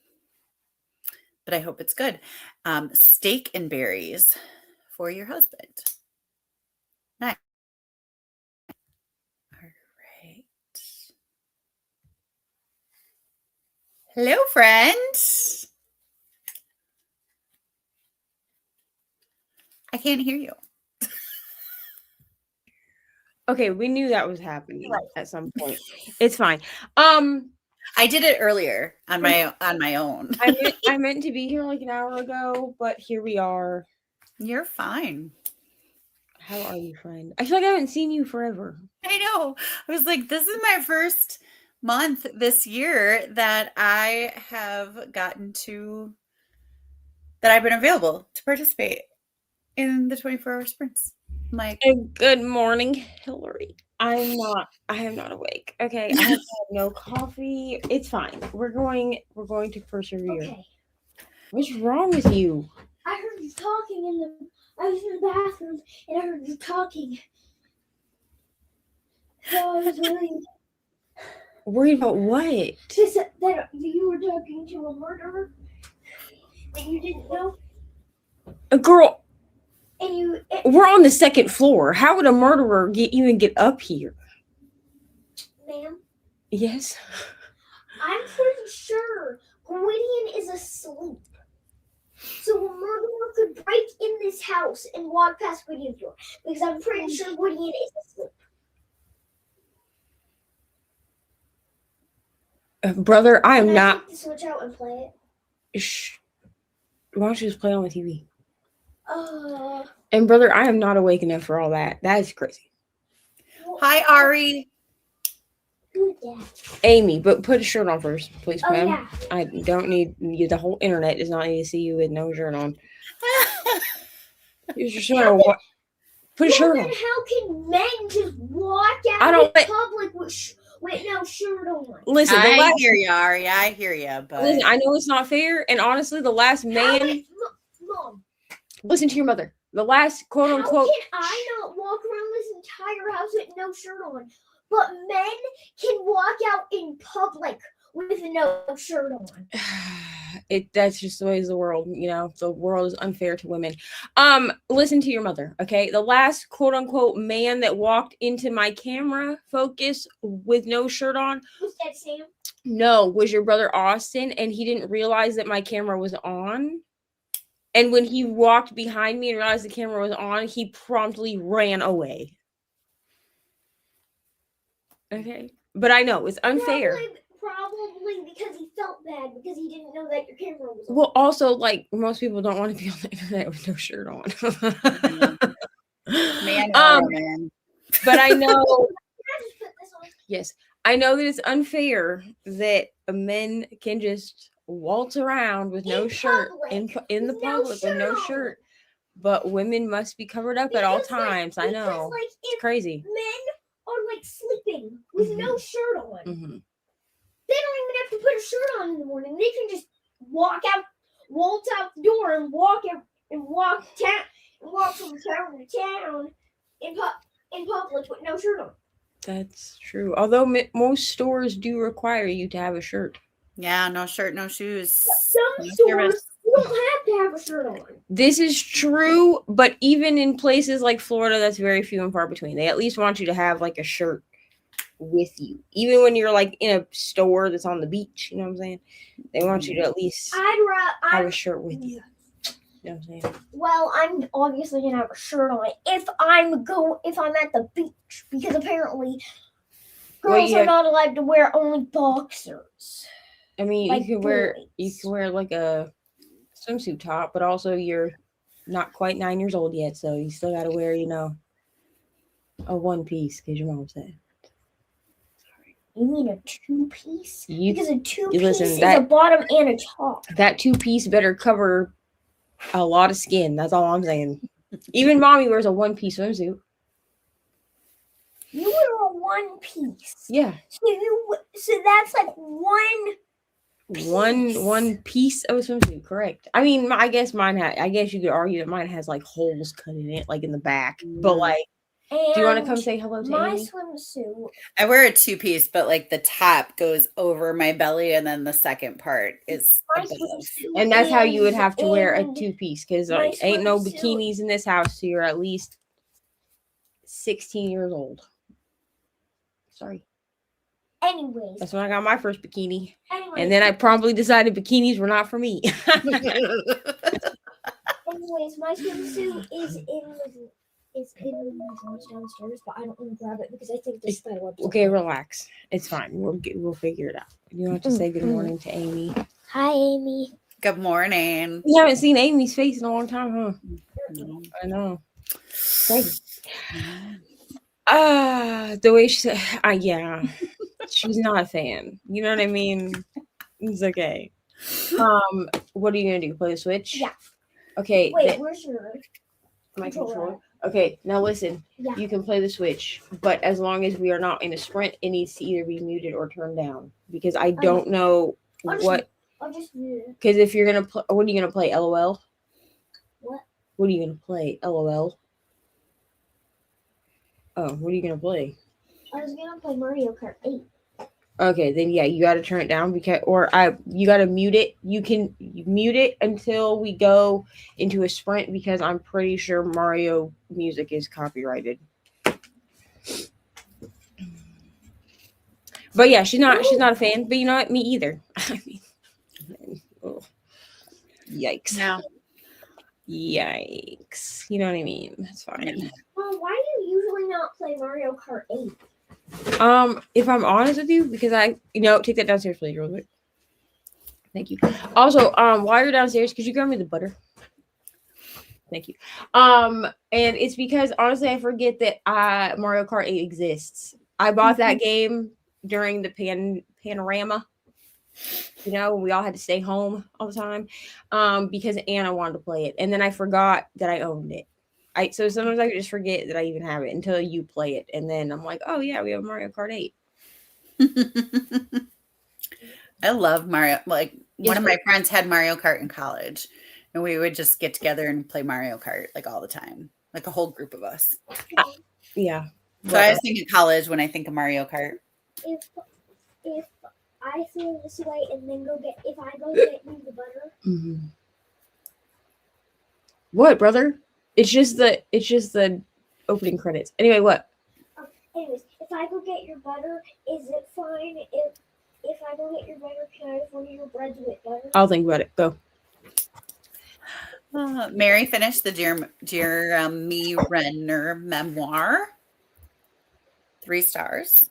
S1: but I hope it's good. Steak and berries for your husband. Nice. All right. Hello, friend. I can't hear you.
S2: Okay, we knew that was happening at some point. It's fine.
S1: I did it earlier on my own.
S2: I meant to be here like an hour ago, but here we are.
S1: You're fine.
S2: How are you, friend? I feel like I haven't seen you forever.
S1: I know. I was like, this is my first month this year that I have gotten to, that I've been available to participate in the 24-hour sprints. I'm like,
S2: Good morning, Hillary. I am not awake. Okay, I have had no coffee. It's fine. We're going to persevere.
S3: Okay.
S2: What's wrong with you?
S3: I heard you talking I was in the bathroom and I heard you talking. So I was
S2: Worried about what?
S3: just that you were talking to a murderer that you didn't know.
S2: A girl.
S3: And
S2: we're on the second floor. How would a murderer even get up here?
S3: Ma'am?
S2: Yes?
S3: I'm pretty sure Gwydion is asleep. So a murderer could break in this house and walk past Gwydion's door. Because I'm pretty sure Gwydion is asleep.
S2: Brother, I am
S3: Can
S2: not.
S3: I take the switch out and play it?
S2: Shh. Why don't you just play it on the TV? And brother, I am not awake enough for all that. That is crazy.
S1: Hi, Ari.
S3: Good Yeah.
S2: Amy, but put a shirt on first, please,
S3: Oh
S2: ma'am.
S3: yeah.
S2: I don't need you. The whole internet does not need to see you with no shirt on. You just want to put a
S3: Well,
S2: shirt
S3: then
S2: on.
S3: how can men just walk
S2: I
S3: out
S2: don't
S3: in
S2: let-
S3: public with no shirt on?
S2: Listen, the
S1: I
S2: last.
S1: hear you, Ari. I hear you, but
S2: Listen, I know it's not fair, and honestly, the last man.
S3: Mom,
S2: Listen to your mother. The last quote
S3: how
S2: unquote.
S3: can I not walk around this entire house with no shirt on? But men can walk out in public with no shirt on.
S2: That's just the way of the world, you know. The world is unfair to women. Listen to your mother, okay? The last quote unquote man that walked into my camera focus with no shirt on,
S3: Was that Sam?
S2: no, was your brother Austin, and he didn't realize that my camera was on. And when he walked behind me and realized the camera was on, he promptly ran away. Okay. But I know it's unfair.
S3: Probably because he felt bad because he didn't know that your camera was on.
S2: Well, also, like, most people don't want to be on the internet with no shirt on.
S1: man or woman.
S2: But I know,
S3: Can I just put this on?
S2: yes, I know that it's unfair that men can just waltz around with no
S3: In
S2: shirt
S3: public,
S2: in the
S3: with no
S2: public with no
S3: shirt on.
S2: shirt, but women must be covered up at all
S3: Because, like-
S2: times. I know,
S3: Because, like,
S2: it's
S3: if
S2: crazy.
S3: men are like sleeping with no shirt on,
S2: hmm
S3: they don't even have to put a shirt on in the morning. They can just walk out the door and walk from town to town in public with no shirt on.
S2: That's true. Although most stores do require you to have a shirt.
S1: Yeah, no shirt, no shoes.
S3: Some
S1: No
S3: stores
S1: service.
S3: you don't have to have a shirt on.
S2: This is true, but even in places like Florida, that's very few and far between. They at least want you to have like a shirt with you. Even when you're like in a store that's on the beach, you know what I'm saying? They want you to at least have a shirt with you. You know what I'm saying?
S3: Well, I'm obviously gonna have a shirt on if I'm at the beach because apparently girls are not allowed to wear only boxers.
S2: I mean,
S3: like
S2: you can
S3: boys.
S2: wear like a swimsuit top, but also you're not quite 9 years old yet, so you still got to wear, you know, a one piece because your mom said.
S3: You mean a two-piece? Because a two-piece
S2: listen,
S3: is a bottom and a top.
S2: That two-piece better cover a lot of skin. That's all I'm saying. Even mommy wears a one-piece swimsuit.
S3: You wear a one-piece.
S2: Yeah.
S3: So that's like one
S2: piece of a swimsuit, correct? I mean, I guess you could argue that mine has like holes cut in it, like in the back. But like, do you want to come say hello to
S3: my
S2: Amy?
S3: swimsuit?
S1: I wear a two-piece, but like the top goes over my belly, and then the second part is above.
S2: And that's how you would have to wear a two-piece because
S3: my
S2: ain't no
S3: swimsuit-
S2: bikinis in this house. So you're at least 16 years old. Sorry.
S3: Anyways,
S2: That's when I got my first bikini.
S3: anyways,
S2: And then I promptly decided bikinis were not for me.
S3: anyways, my swimsuit is in the drawers downstairs, but I don't want to grab it because I think this spider web's
S2: Okay, relax. It's fine. We'll figure it out. You don't have to say good morning to Amy.
S3: Hi, Amy.
S1: Good morning.
S2: We haven't seen Amy's face in a long time, huh?
S1: Mhm.
S2: I know. Crazy. The way she said, yeah, she's not a fan. You know what I mean? It's okay. What are you gonna do? Play the Switch?
S3: Yeah.
S2: Okay.
S3: Wait, where's your
S2: My
S3: controller?
S2: controller. Okay, now listen.
S3: Yeah.
S2: You can play the Switch, but as long as we are not in a sprint, it needs to either be muted or turned down because I don't know what.
S3: I'll just mute it.
S2: Because if you're gonna play, what are you gonna play? LOL.
S3: What?
S2: What are you gonna play? LOL. Oh, what are you gonna play?
S3: I was gonna play Mario Kart 8.
S2: Okay, then yeah, you got to turn it down because, you got to mute it. You can mute it until we go into a sprint because I'm pretty sure Mario music is copyrighted. But yeah, she's not a fan. But you know what? Me either. I mean, oh, yikes!
S1: No.
S2: Yikes! You know what I mean? That's fine.
S3: Well, why do you usually not play Mario Kart 8?
S2: If I'm honest with you, because take that downstairs, please, real quick. Thank you. Also, while you're downstairs, could you grab me the butter? Thank you. And it's because honestly, I forget that Mario Kart 8 exists. I bought that game during the panorama. You know, we all had to stay home all the time because Anna wanted to play it, and then I forgot that I owned it. So sometimes I just forget that I even have it until you play it, and then I'm like, oh yeah, we have Mario Kart 8.
S1: I love Mario. Like one
S2: Yes,
S1: of my friends had Mario Kart in college, and we would just get together and play Mario Kart like all the time, like a whole group of us.
S2: Yeah.
S1: So I was thinking college when I think of Mario Kart.
S3: If I throw this away and then if I go get you the butter.
S2: Mm-hmm. What, brother? It's just the opening credits. Anyway, what?
S3: Anyways, if I go get your butter, is it fine if I go get your butter? Can I have one of your breads with butter?
S2: I'll think about it. Go.
S1: Mary finished the Dear Me Renner memoir. 3 stars.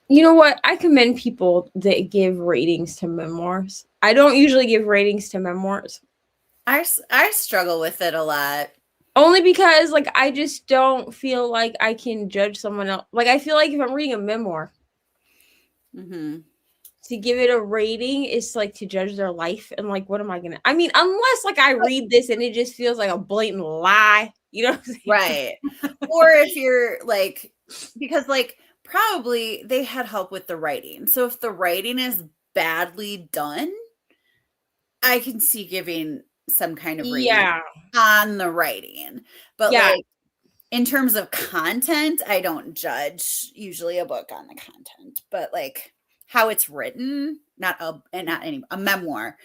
S2: You know what? I commend people that give ratings to memoirs. I don't usually give ratings to memoirs.
S1: I struggle with it a lot.
S2: Only because, like, I just don't feel like I can judge someone else. Like, I feel like if I'm reading a memoir, to give it a rating is like to judge their life. And, like, what am I going to? I mean, unless, like, I read this and it just feels like a blatant lie. You know what I'm saying?
S1: Right. Or if you're, like, because, like, probably they had help with the writing. So if the writing is badly done, I can see giving some kind of rating on the writing. But like in terms of content, I don't judge usually a book on the content, but like how it's written, a memoir,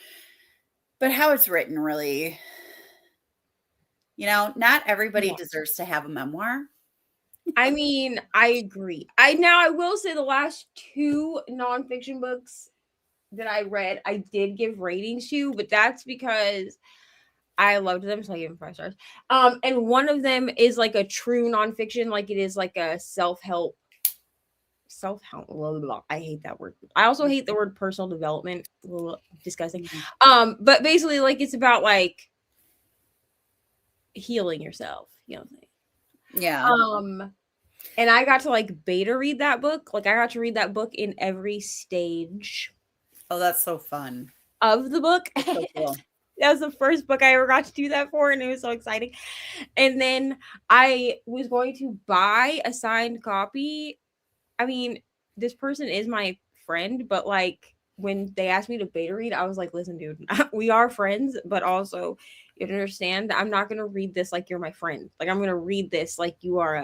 S1: but how it's written really, you know, not everybody deserves to have a memoir.
S2: I mean, I agree. I will say the last 2 nonfiction books that I read, I did give ratings to, but that's because I loved them, so I gave them 5 stars. And one of them is like a true nonfiction, like it is like a self-help. Blah, blah, blah. I hate that word. I also hate the word personal development. Disgusting. But basically, like it's about like healing yourself, you know what I'm saying?
S1: Yeah.
S2: And I got to like beta read that book. Like I got to read that book in every stage.
S1: Oh, that's so fun.
S2: Of the book.
S1: So cool.
S2: That was the first book I ever got to do that for, and it was so exciting. And then I was going to buy a signed copy. I mean, this person is my friend, but like when they asked me to beta read, I was like, listen, dude, we are friends, but also you understand that I'm not gonna read this like you're my friend. Like I'm gonna read this like you are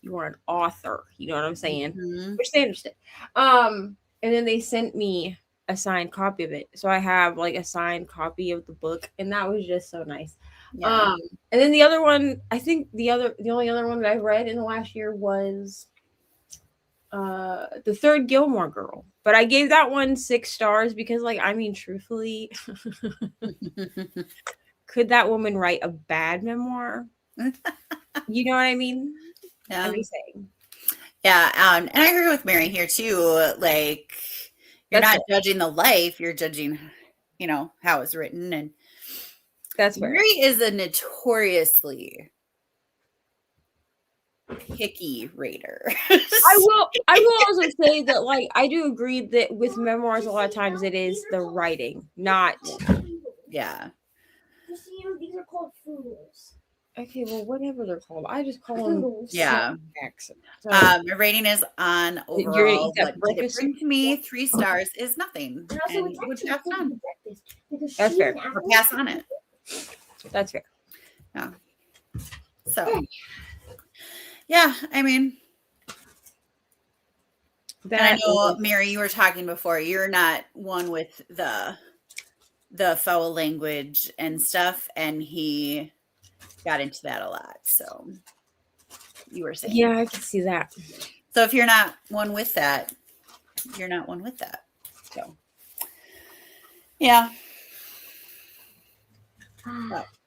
S2: an author. You know what I'm saying?
S1: Mm-hmm.
S2: Which they understood. And then they sent me a signed copy of it. So I have like a signed copy of the book, and that was just so nice. Yeah. And then the other one, I think the only other one that I read in the last year was the third Gilmore Girl. But I gave that one 6 stars because, like, I mean, truthfully, could that woman write a bad memoir? You know what I mean?
S1: Yeah.
S2: I'm just saying.
S1: Yeah, and I agree with Mary here too. Like, you're not judging the life; you're judging, you know, how it's written. And
S2: that's fair.
S1: Mary is a notoriously picky reader.
S2: I will also say that, like, I do agree that with memoirs, a lot of times it is the writing, not.
S1: Yeah.
S3: Just so you know, these are called foodles.
S2: Okay, well, whatever they're called, I just call them.
S1: Yeah.
S2: So,
S1: my rating is on overall. What did it bring to me? 3 stars is nothing. And would pass on.
S2: That's fair.
S1: Or pass on it.
S2: That's fair.
S1: Yeah. So. Yeah, I mean. And I know, Mary, you were talking before. You're not one with the foul language and stuff, and he got into that a lot. So you were saying.
S2: Yeah, I can see that.
S1: So if you're not one with that, you're not one with that. So yeah.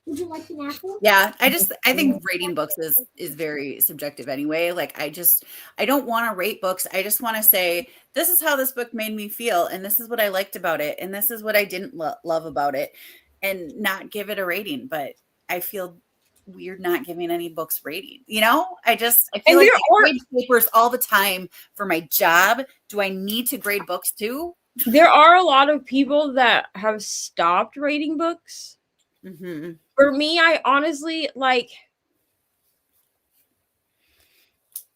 S3: Would you like an apple?
S1: Yeah, I think rating books is very subjective anyway. Like I don't want to rate books. I just want to say this is how this book made me feel, and this is what I liked about it, and this is what I didn't love about it, and not give it a rating. But I feel weird not giving any books rating. You know, I feel
S2: And
S1: like
S2: there
S1: I
S2: are
S1: grade papers all the time for my job. Do I need to grade books too?
S2: there are a lot of people that have stopped rating books.
S1: Mm-hmm.
S2: For me, I honestly like.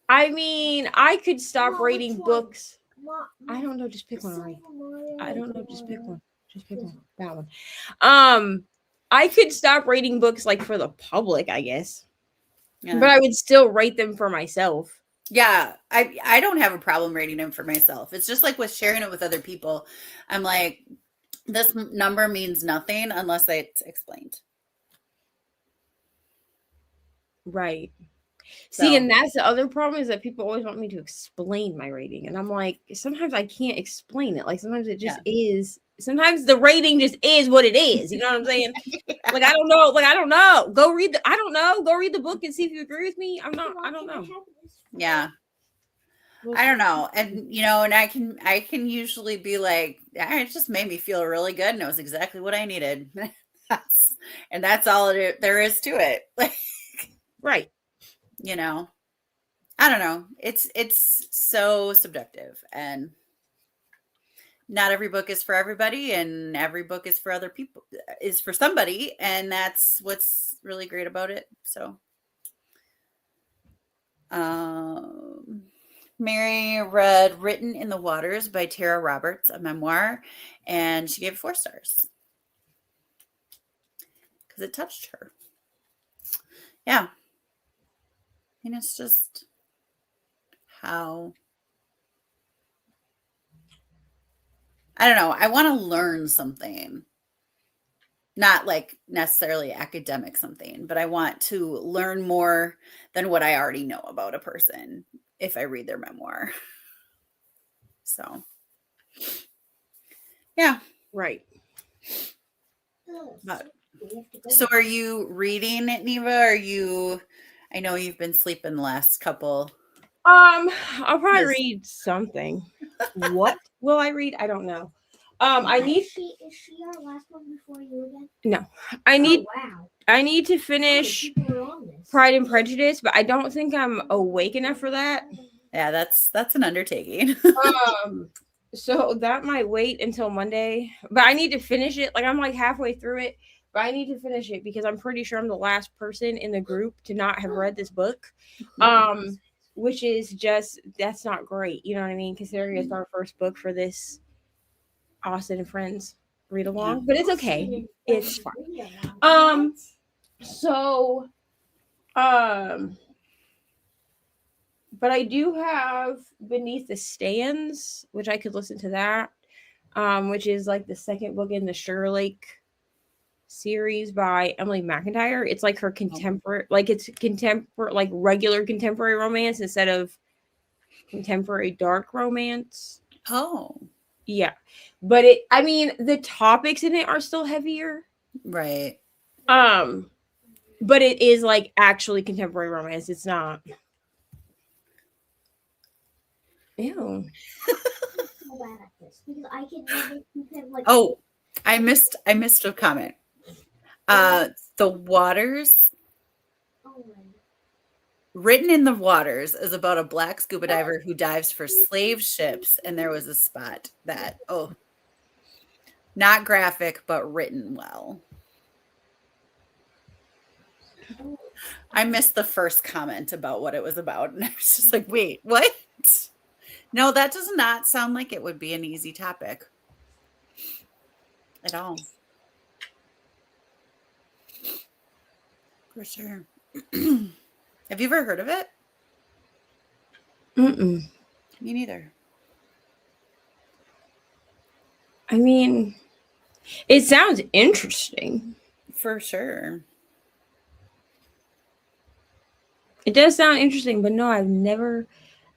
S2: I mean, I could stop
S3: Mom,
S2: rating
S3: which one?
S2: books.
S3: Mom,
S2: I don't know. Just pick one already.
S3: Silver Mario
S2: I don't know.
S3: or
S2: Just pick one. Just pick
S3: this
S2: one. That one. I could stop rating books like for the public, I guess,
S1: Yeah.
S2: but I would still rate them for myself.
S1: Yeah, I don't have a problem rating them for myself. It's just like with sharing it with other people. I'm like, this number means nothing unless it's explained.
S2: Right. See,
S1: So
S2: and that's the other problem is that people always want me to explain my rating. And I'm like, sometimes I can't explain it. Like sometimes it just is. Sometimes the rating just is what it is. You know what I'm saying? Like, I don't know. Like, I don't know. Go read the, I don't know. Go read the book and see if you agree with me. I don't know.
S1: yeah, I don't know. And you know, and I can usually be like, it just made me feel really good and it was exactly what I needed. that's all there is to it. Like,
S2: Right.
S1: you know, I don't know. It's so subjective and not every book is for everybody and every book is for other people, is for somebody, and that's what's really great about it. So Mary read Written in the Waters by Tara Roberts, a memoir, and she gave it 4 stars because it touched her. Yeah. And it's just how, I don't know, I want to learn something. Not like necessarily academic something, but I want to learn more than what I already know about a person if I read their memoir. So, yeah.
S2: Right.
S1: But, so are you reading it, Neva? I know you've been sleeping the last couple.
S2: I'll probably
S1: Yes.
S2: read something. What will I read? I don't know. I need.
S3: Is she our last one before you again?
S2: No, I need.
S3: Oh, wow.
S2: I need to
S3: How
S2: finish
S3: many people are on this?
S2: Pride and Prejudice, but I don't think I'm awake enough for that.
S1: Yeah, that's an undertaking.
S2: So that might wait until Monday, but I need to finish it. Like I'm like halfway through it, but I need to finish it because I'm pretty sure I'm the last person in the group to not have read this book. Which is just that's not great. You know what I mean? Considering it's our first book for this Austin and Friends read along, but it's okay. It's fine. So, but I do have Beneath the Stands, which I could listen to that, which is like the second book in the Sugar Lake series by Emily McIntyre. It's like her contemporary, like it's contemporary, like regular contemporary romance instead of contemporary dark romance.
S1: Oh,
S2: yeah, but I mean, the topics in it are still heavier,
S1: right.
S2: But it is like actually contemporary romance. It's not. Ew.
S1: Oh, I missed a comment. The Waters, Written in the Waters, is about a black scuba diver who dives for slave ships, and there was a spot that, not graphic, but written well. I missed the first comment about what it was about, and I was just like, wait, what? No, that does not sound like it would be an easy topic at all. For sure. Have you ever heard of it?
S2: Mm-mm.
S1: Me neither.
S2: I mean, it sounds interesting.
S1: For sure.
S2: It does sound interesting, but no, I've never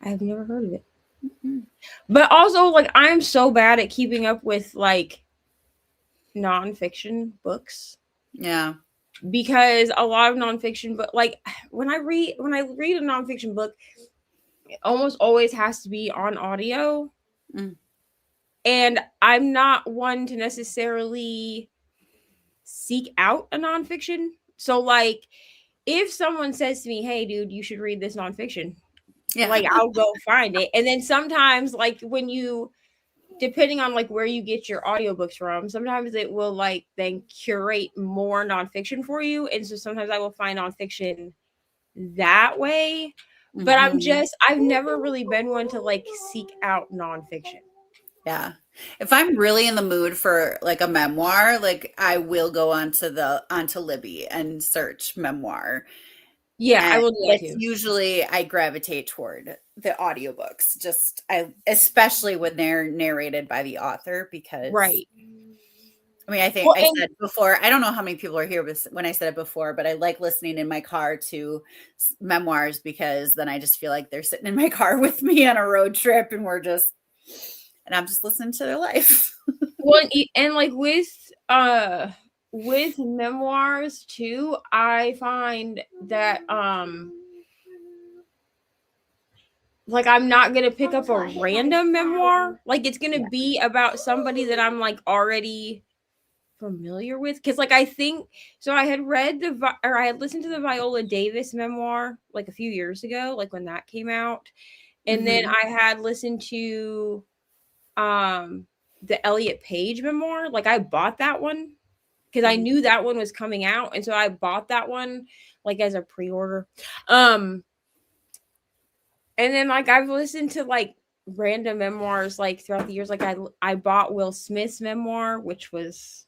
S2: heard of it. Mm-hmm. But also, like, I'm so bad at keeping up with like nonfiction books.
S1: Yeah.
S2: Because a lot of nonfiction, but like when I read a nonfiction book, it almost always has to be on audio.
S1: Mm.
S2: And I'm not one to necessarily seek out a nonfiction. So like if someone says to me, "Hey, dude, you should read this nonfiction,"
S1: Yeah.
S2: like I'll go find it. And then sometimes, like when you, depending on like where you get your audiobooks from, sometimes it will like then curate more nonfiction for you. And so sometimes I will find nonfiction that way. But
S1: Mhm.
S2: I've never really been one to like seek out nonfiction.
S1: Yeah. If I'm really in the mood for like a memoir, like I will go onto Libby and search memoir.
S2: Yeah, I
S1: And
S2: will do that
S1: it's
S2: too.
S1: usually I gravitate toward the audiobooks. Just I especially when they're narrated by the author because
S2: Right.
S1: I mean, I think
S2: Well,
S1: I
S2: and
S1: said before, I don't know how many people are here when I said it before, but I like listening in my car to memoirs because then I just feel like they're sitting in my car with me on a road trip and and I'm just listening to their life.
S2: well, and like with memoirs too, I find that like I'm not gonna pick up a random memoir. Like it's gonna
S1: Yeah.
S2: be about somebody that I'm like already familiar with. Because like I think so, I had read or I had listened to the Viola Davis memoir like a few years ago, like when that came out, and then
S1: Mhm.
S2: I had listened to um the Elliot Page memoir. Like I bought that one because I
S1: Mhm.
S2: knew that one was coming out, and so I bought that one like as a pre-order. Um, and then like I've listened to like random memoirs like throughout the years. Like I bought Will Smith's memoir, which was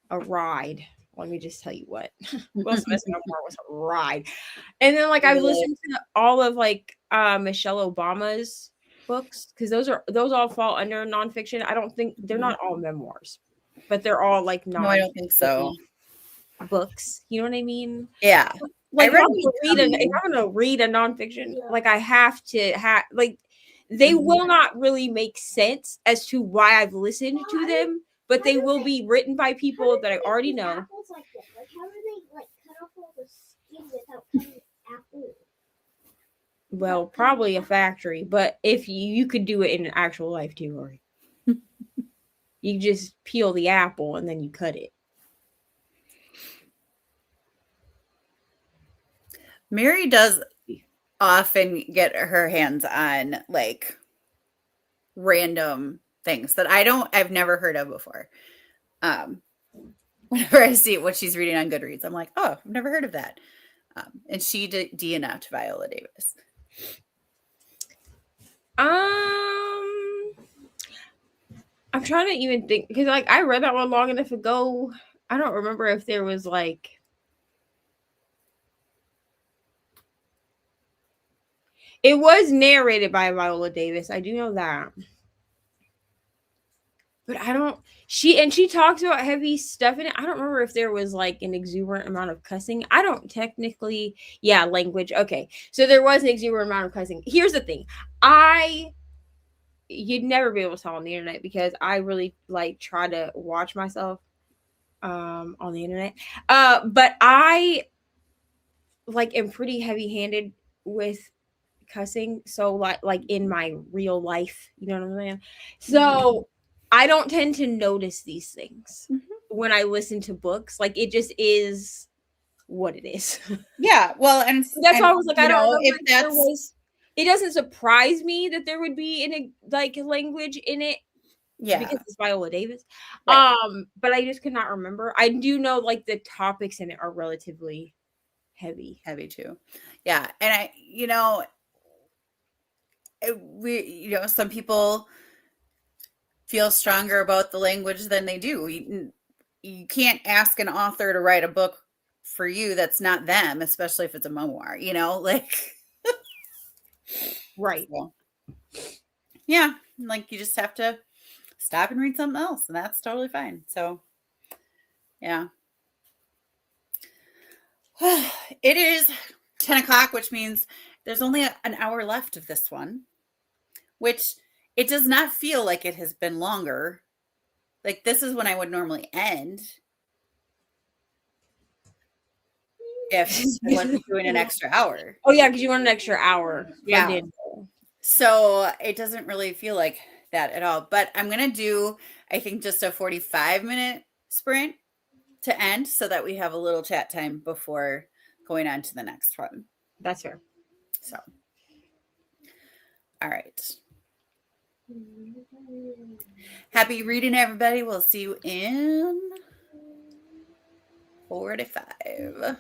S2: a ride. Let me just tell you what. Will Smith's memoir was a ride. And then like I've
S1: Really?
S2: listened to all of like Michelle Obama's books because those all fall under nonfiction. I don't think they're
S1: Mhm.
S2: not all memoirs, but they're all like
S1: No, I don't think so.
S2: non-fiction books. You know what I mean?
S1: Yeah. I
S2: Like
S1: read
S2: if
S1: Becoming.
S2: I'm gonna read a nonfiction, like I have to have like they
S1: Mhm.
S2: will not really make sense as to why I've listened to them, but they will be written by people that I already know.
S3: Apples like this? Like how do they like cut off all the skin without cutting the apple?
S2: Well, probably a factory, but if you could do it in actual life too, Rory. You just peel the apple and then you cut it.
S1: Mary does often get her hands on like random things that I've never heard of before. Um, whenever I see what she's reading on Goodreads, I'm like, oh, I've never heard of that. And she did DNF'd Viola Davis.
S2: Um, I'm trying to even think because like I read that one long enough ago. I don't remember if there was like it was narrated by Viola Davis. I do know that. But I don't she talks about heavy stuff in it. I don't remember if there was like an exuberant amount of cussing. I don't technically yeah, language. Okay. So there was an exuberant amount of cussing. Here's the thing. I You'd never be able to tell on the internet because I really like try to watch myself on the internet. But I like am pretty heavy-handed with cussing, so like in my real life, you know what I'm saying? So I don't tend to notice these things
S1: Mhm.
S2: when I listen to books. Like it just is what it is.
S1: Yeah, well,
S2: That's why I was like, I don't remember
S1: if
S2: if there
S1: that's
S2: was. It doesn't surprise me that there would be like language in it
S1: yeah,
S2: because it's Viola Davis.
S1: right,
S2: But I just cannot remember. I do know like the topics in it are relatively heavy.
S1: heavy too. Yeah, and some people feel stronger about the language than they do. You can't ask an author to write a book for you that's not them, especially if it's a memoir, like
S2: Right.
S1: so, yeah, like you just have to stop and read something else, and that's totally fine. So, yeah. It is 10 o'clock, which means there's only an hour left of this one, which it does not feel like it has been longer. Like, this is when I would normally end if I wasn't doing an extra hour.
S2: Oh yeah, because you want an extra hour plugged
S1: Yeah.
S2: in.
S1: So it doesn't really feel like that at all. But I'm going to do, I think, just a 45-minute sprint to end so that we have a little chat time before going on to the next one.
S2: That's fair.
S1: So, all right. Happy reading, everybody. We'll see you in 45.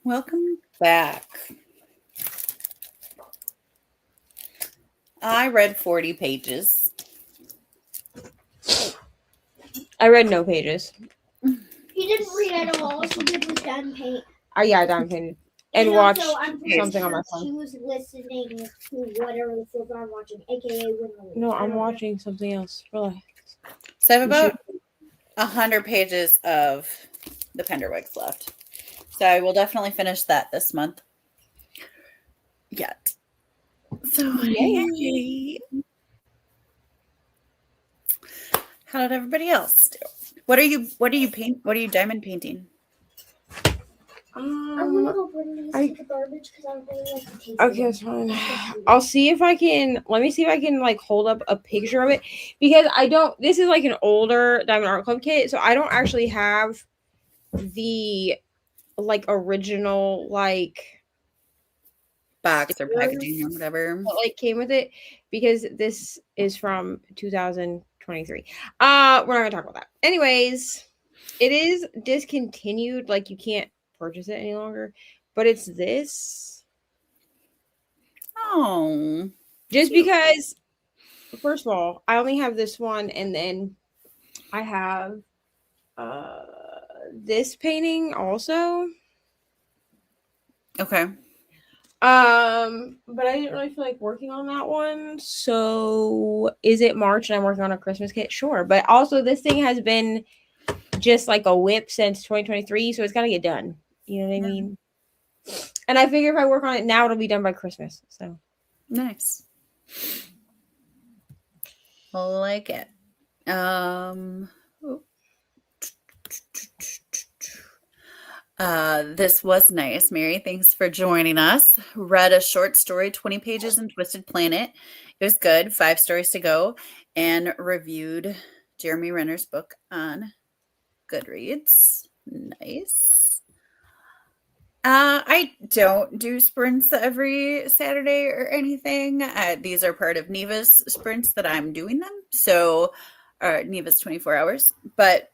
S1: Welcome back. I read 40 pages.
S2: I read no pages.
S3: He didn't read at all. All he did was down paint.
S2: Yeah, down painted. And watch
S3: also, I'm pretty
S2: something on my
S3: sure
S2: phone.
S3: she was listening to whatever the fuck I'm watching, aka Winner.
S2: No, I'm watching something else. Relax.
S1: So I have about 100 pages of the Penderwigs left. So I will definitely finish that this month. Yet. So yay. How did everybody else do? What are you diamond painting?
S3: I'm gonna go bring these to the garbage because I really like the taste.
S2: Okay, that's fine. I'll see if I can. Let me see if I can like hold up a picture of it because I don't. This is like an older Diamond Art Club kit, so I don't actually have the like original like
S1: box or packaging or whatever
S2: that, like came with it because this is from 2023. We're not gonna talk about that. Anyways, it is discontinued. Like you can't purchase it any longer, but it's this.
S1: Oh,
S2: just because first of all, I only have this one, and then I have this painting also.
S1: Okay.
S2: But I didn't really feel like working on that one. So is it March and I'm working on a Christmas kit? Sure. But also this thing has been just like a whip since 2023, so it's gotta get done. You know what I mean? And I figure if I work on it now, it'll be done by Christmas. So
S1: nice. I like it. This was nice, Mary. Thanks for joining us. Read a short story, 20 pages in Twisted Planet. It was good. 5 stories to go. And reviewed Jeremy Renner's book on Goodreads. Nice. I don't do sprints every Saturday or anything. These are part of Neva's sprints that I'm doing them. So Neva's 24 hours. But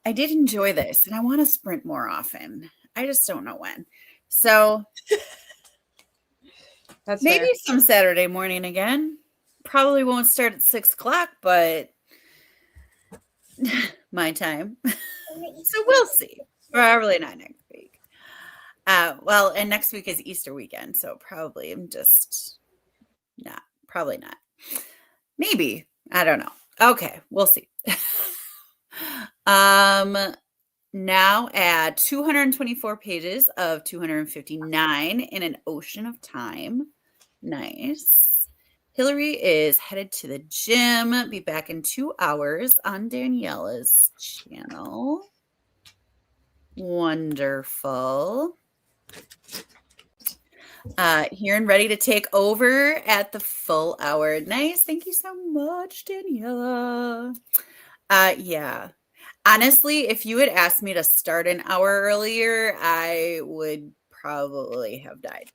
S1: I did enjoy this, and I want to sprint more often. I just don't know when. So
S2: that's
S1: maybe
S2: fair.
S1: some Saturday morning again. Probably won't start at 6 o'clock, but my time. So we'll see. Probably not next week. Well, and next week is Easter weekend, so probably I'm just not. Probably not. Maybe. I don't know. Okay, we'll see. Now add 224 pages of 259 in an ocean of time. Nice. Hillary is headed to the gym. Be back in 2 hours on Daniela's channel. Wonderful. Here and ready to take over at the full hour. Nice. Thank you so much, Daniela. Yeah. Honestly, if you had asked me to start an hour earlier, I would probably have died.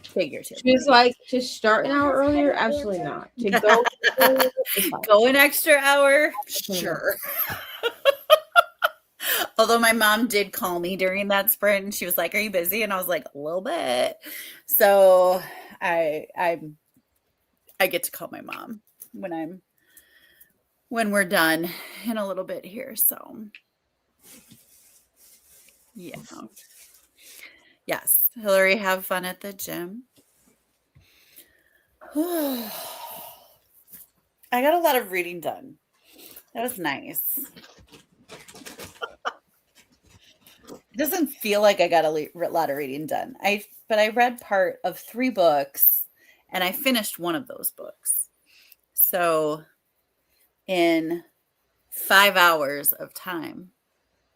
S1: Figuratively.
S2: She's like, to start an hour earlier? Absolutely not. To go
S1: go an extra hour? Sure. Although my mom did call me during that sprint and she was like, "Are you busy?" And I was like, "A little bit." So I get to call my mom when we're done in a little bit here. So yeah. Yes. Hillary, have fun at the gym. I got a lot of reading done. That was nice. It doesn't feel like I got a lot of reading done. But I read part of 3 books and I finished one of those books. So in 5 hours of time,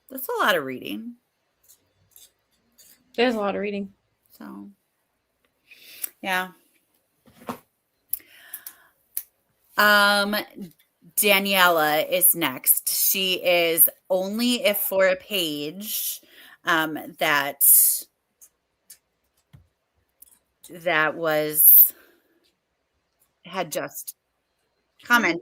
S1: that's a lot of reading.
S2: There's a lot of reading.
S1: So yeah. Daniela is next. She is only if for a page that had just commented.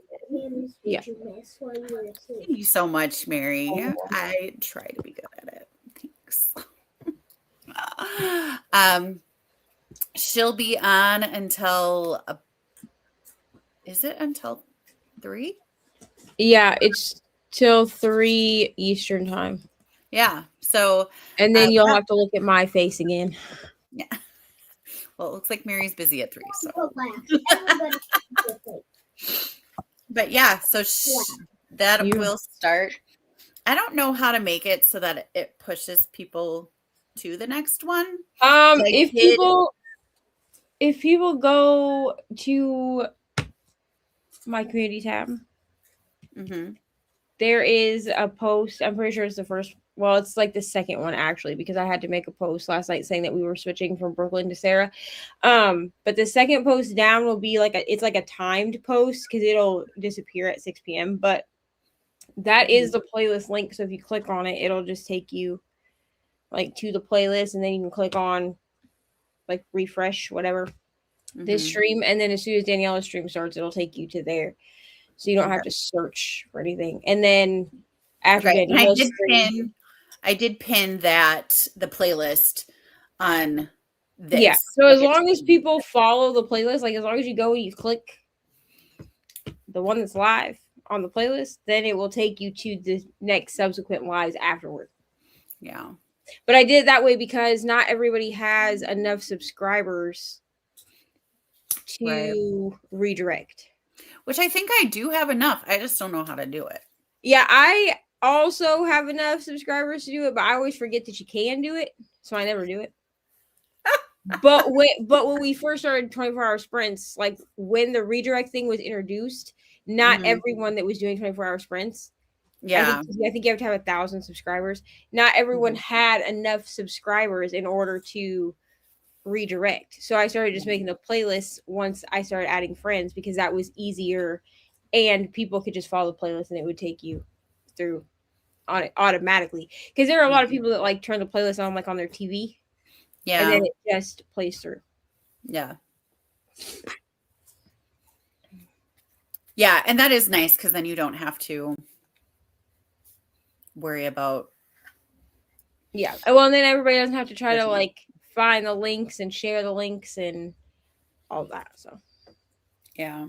S2: Yeah.
S3: Thank
S1: you so much, Mary. I try to be good at it. Thank She'll be on until is it until 3?
S2: Yeah, it's till 3 Eastern time.
S1: Yeah. So
S2: And then you'll
S1: yeah.
S2: have to look at my face again.
S1: Yeah. Well, it looks like Mary's busy at 3. So.
S3: Don't laugh. Everybody.
S1: But yeah, so that
S2: You-
S1: will start. I don't know how to make it so that it pushes people to the next one. Like
S2: if people go to my community tab,
S1: Mhm.
S2: there is a post. I'm pretty sure it's the first. Well, it's like the second one actually, because I had to make a post last night saying that we were switching from Brooklyn to Sarah. But the second post down will be it's like a timed post because it'll disappear at 6 p.m. But that is the playlist link. So if you click on it, it'll just take you like to the playlist, and then you can click on like refresh whatever this stream, and then as soon as Daniela's stream starts, it'll take you to there. So you don't have to search for anything. And then after Daniela's stream,
S1: I did pin that the playlist on this.
S2: Yeah. So as long as people follow the playlist, like as long as you go and you click the one that's live on the playlist, then it will take you to the next subsequent lives afterward.
S1: Yeah.
S2: But I did it that way because not everybody has enough subscribers to redirect.
S1: Which I think I do have enough. I just don't know how to do it.
S2: Yeah, I also have enough subscribers to do it, but I always forget that you can do it, so I never do it. But when we first started 24-hour sprints, like when the redirect thing was introduced, not everyone that was doing 24-hour sprints.
S1: Yeah.
S2: I think you have to have 1,000 subscribers. Not everyone had enough subscribers in order to redirect. So I started just making the playlists once I started adding friends because that was easier and people could just follow the playlist and it would take you through on it automatically. Because there are a lot of people that like turn the playlist on like on their TV.
S1: Yeah.
S2: And then it just plays through.
S1: Yeah. Yeah, and that is nice because then you don't have to worry about.
S2: Yeah. Well, and then everybody doesn't have to try to like find the links and share the links and all that. So.
S1: Yeah.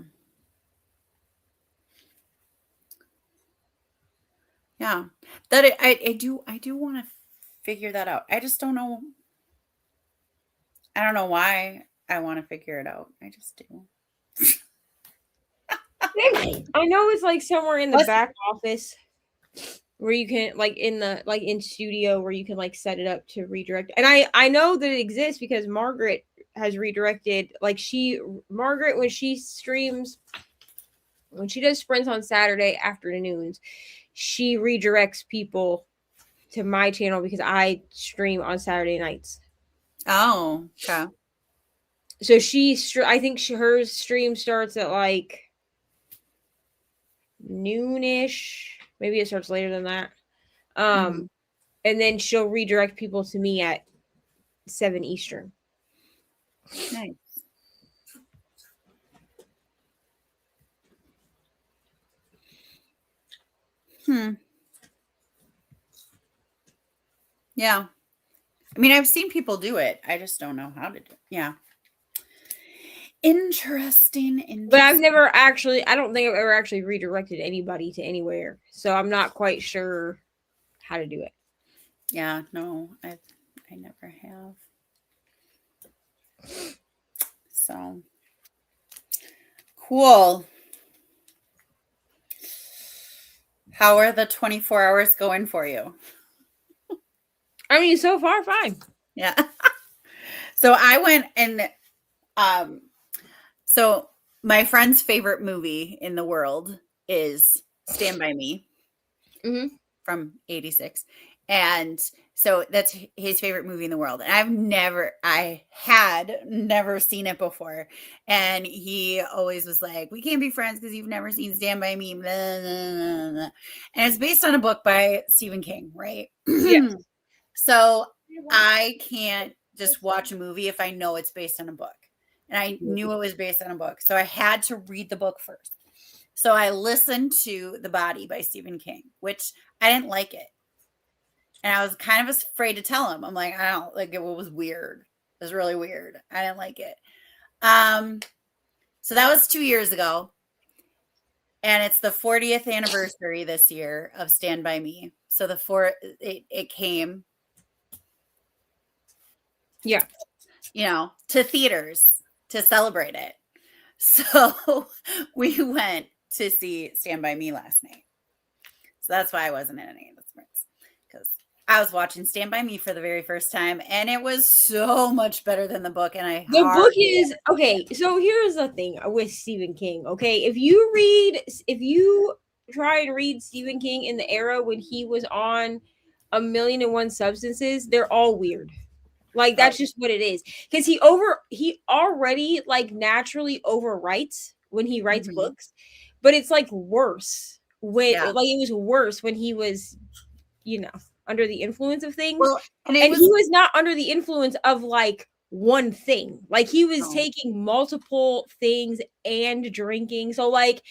S1: Yeah. That I do want to figure that out. I just don't know. I don't know why I want to figure it out. I just do.
S2: I know it's like somewhere in the back office where you can like in studio where you can like set it up to redirect. And I know that it exists because Margaret has redirected Margaret when she does sprints on Saturday afternoons, she redirects people to my channel because I stream on Saturday nights.
S1: Oh, okay.
S2: So I think her stream starts at like noonish. Maybe it starts later than that. And then she'll redirect people to me at 7 Eastern.
S1: Nice. Yeah. I mean, I've seen people do it. I just don't know how to do it. Yeah. Interesting.
S2: But I don't think I've ever actually redirected anybody to anywhere. So I'm not quite sure how to do it.
S1: Yeah, no, I never have. So cool. How are the 24 hours going for you?
S2: I mean, so far, fine.
S1: Yeah. So I went and so my friend's favorite movie in the world is Stand By Me from 86. And so that's his favorite movie in the world. And I had never seen it before. And he always was like, we can't be friends because you've never seen Stand By Me. Blah, blah, blah, blah. And it's based on a book by Stephen King, right?
S2: Yes.
S1: So I can't just watch a movie if I know it's based on a book. And I knew it was based on a book. So I had to read the book first. So I listened to The Body by Stephen King, which I didn't like it. And I was kind of afraid to tell him. I'm like, I don't like it. Was weird. It was really weird. I didn't like it. So that was 2 years ago. And it's the 40th anniversary this year of Stand By Me. So it came,
S2: Yeah.
S1: To theaters to celebrate it. So we went to see Stand By Me last night. So that's why I wasn't in any of the sprints, because I was watching Stand By Me for the very first time, and it was so much better than the book. And
S2: the book is okay. So here's the thing with Stephen King. Okay, if you try and read Stephen King in the era when he was on A Million and One Substances, they're all weird. Like that's just what it is. Because he already like naturally overwrites when he writes books, but it's like worse when like it was worse when he was, under the influence of things.
S1: Well, and
S2: he was not under the influence of like one thing. Like he was taking multiple things and drinking. So like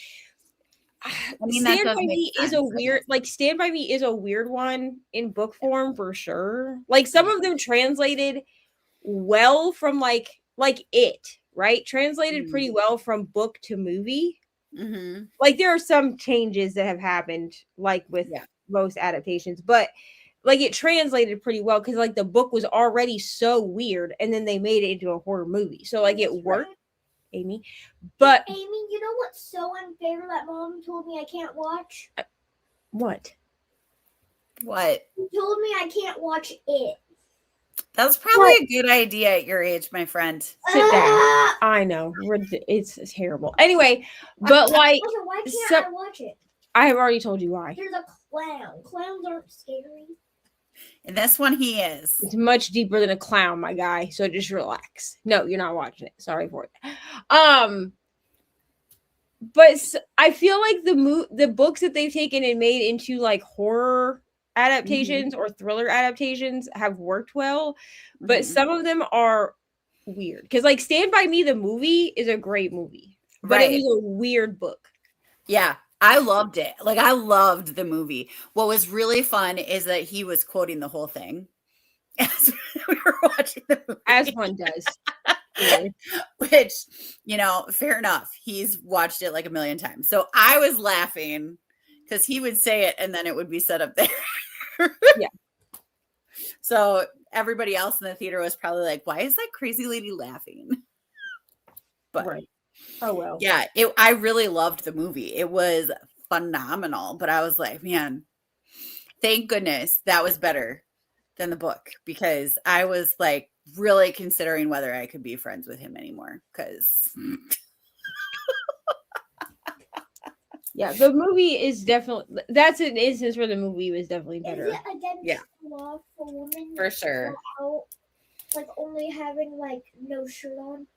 S2: Stand By Me is a weird, like Stand By Me is a weird one in book form for sure. Like some of them translated well from like it, right? Translated pretty well from book to movie. Like there are some changes that have happened like with most adaptations, but like it translated pretty well because like the book was already so weird and then they made it into a horror movie. So like it worked, Amy. But
S3: Amy, you know what's so unfair that Mom told me I can't watch?
S2: What?
S3: She told me I can't watch it.
S1: That's probably a good idea at your age, my friend.
S2: Sit down. I know. It's terrible. Anyway, but like
S3: also, why can't I watch it?
S2: I have already told you why.
S3: There's a clown. Clowns aren't scary.
S1: And this one he is.
S2: It's much deeper than a clown, my guy. So just relax. No, you're not watching it. Sorry for it. But I feel like the books that they've taken and made into like horror adaptations or thriller adaptations have worked well, but some of them are weird. Because like Stand By Me, the movie is a great movie, but it was a weird book.
S1: Yeah. I loved it. Like I loved the movie. What was really fun is that he was quoting the whole thing as we were watching the movie.
S2: As one does.
S1: Which, fair enough. He's watched it like a million times. So I was laughing because he would say it and then it would be set up there.
S2: Yeah.
S1: So everybody else in the theater was probably like, why is that crazy lady laughing? But
S2: right. Oh, well.
S1: Yeah, I really loved the movie. It was phenomenal. But I was like, man, thank goodness that was better than the book, because I was like really considering whether I could be friends with him anymore. Because
S2: yeah, the movie is definitely, that's an instance where the movie was definitely better.
S3: Is it against law for women
S1: for sure,
S3: out, like only having like no shirt on?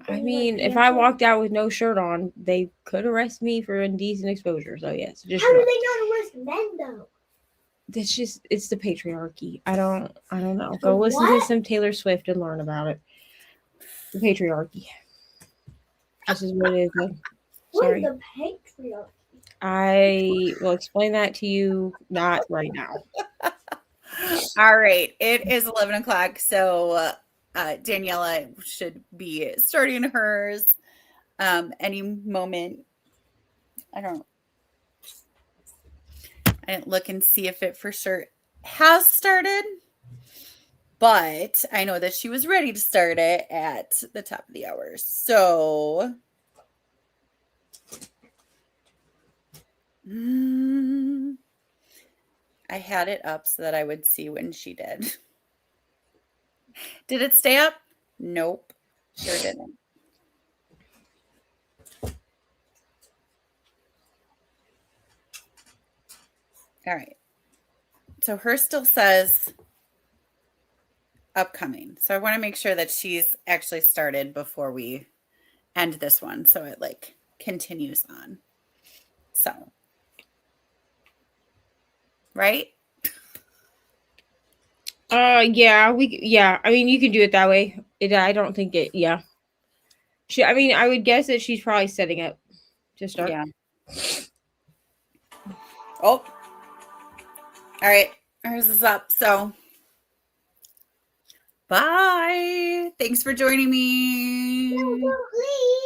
S2: I mean, if I walked out with no shirt on, they could arrest me for indecent exposure. So yes,
S3: just how do they not arrest men though?
S2: It's the patriarchy. I don't know. Go listen to some Taylor Swift and learn about it. The patriarchy. This is what it is. Sorry.
S3: What is the patriarchy?
S2: I will explain that to you not right now.
S1: All right. It is 11 o'clock. So Daniela should be starting hers any moment. I didn't look and see if it for sure has started, but I know that she was ready to start it at the top of the hour. So I had it up so that I would see when she did. Did it stay up? Nope. Sure didn't. All right. So hers still says upcoming. So I want to make sure that she's actually started before we end this one. So it like continues on. So. Right?
S2: Yeah, I mean, you can do it that way. I don't think it, yeah. I would guess that she's probably setting up to start.
S1: Yeah. Oh. All right. ours is up. So bye. Thanks for joining me.
S3: No, don't leave.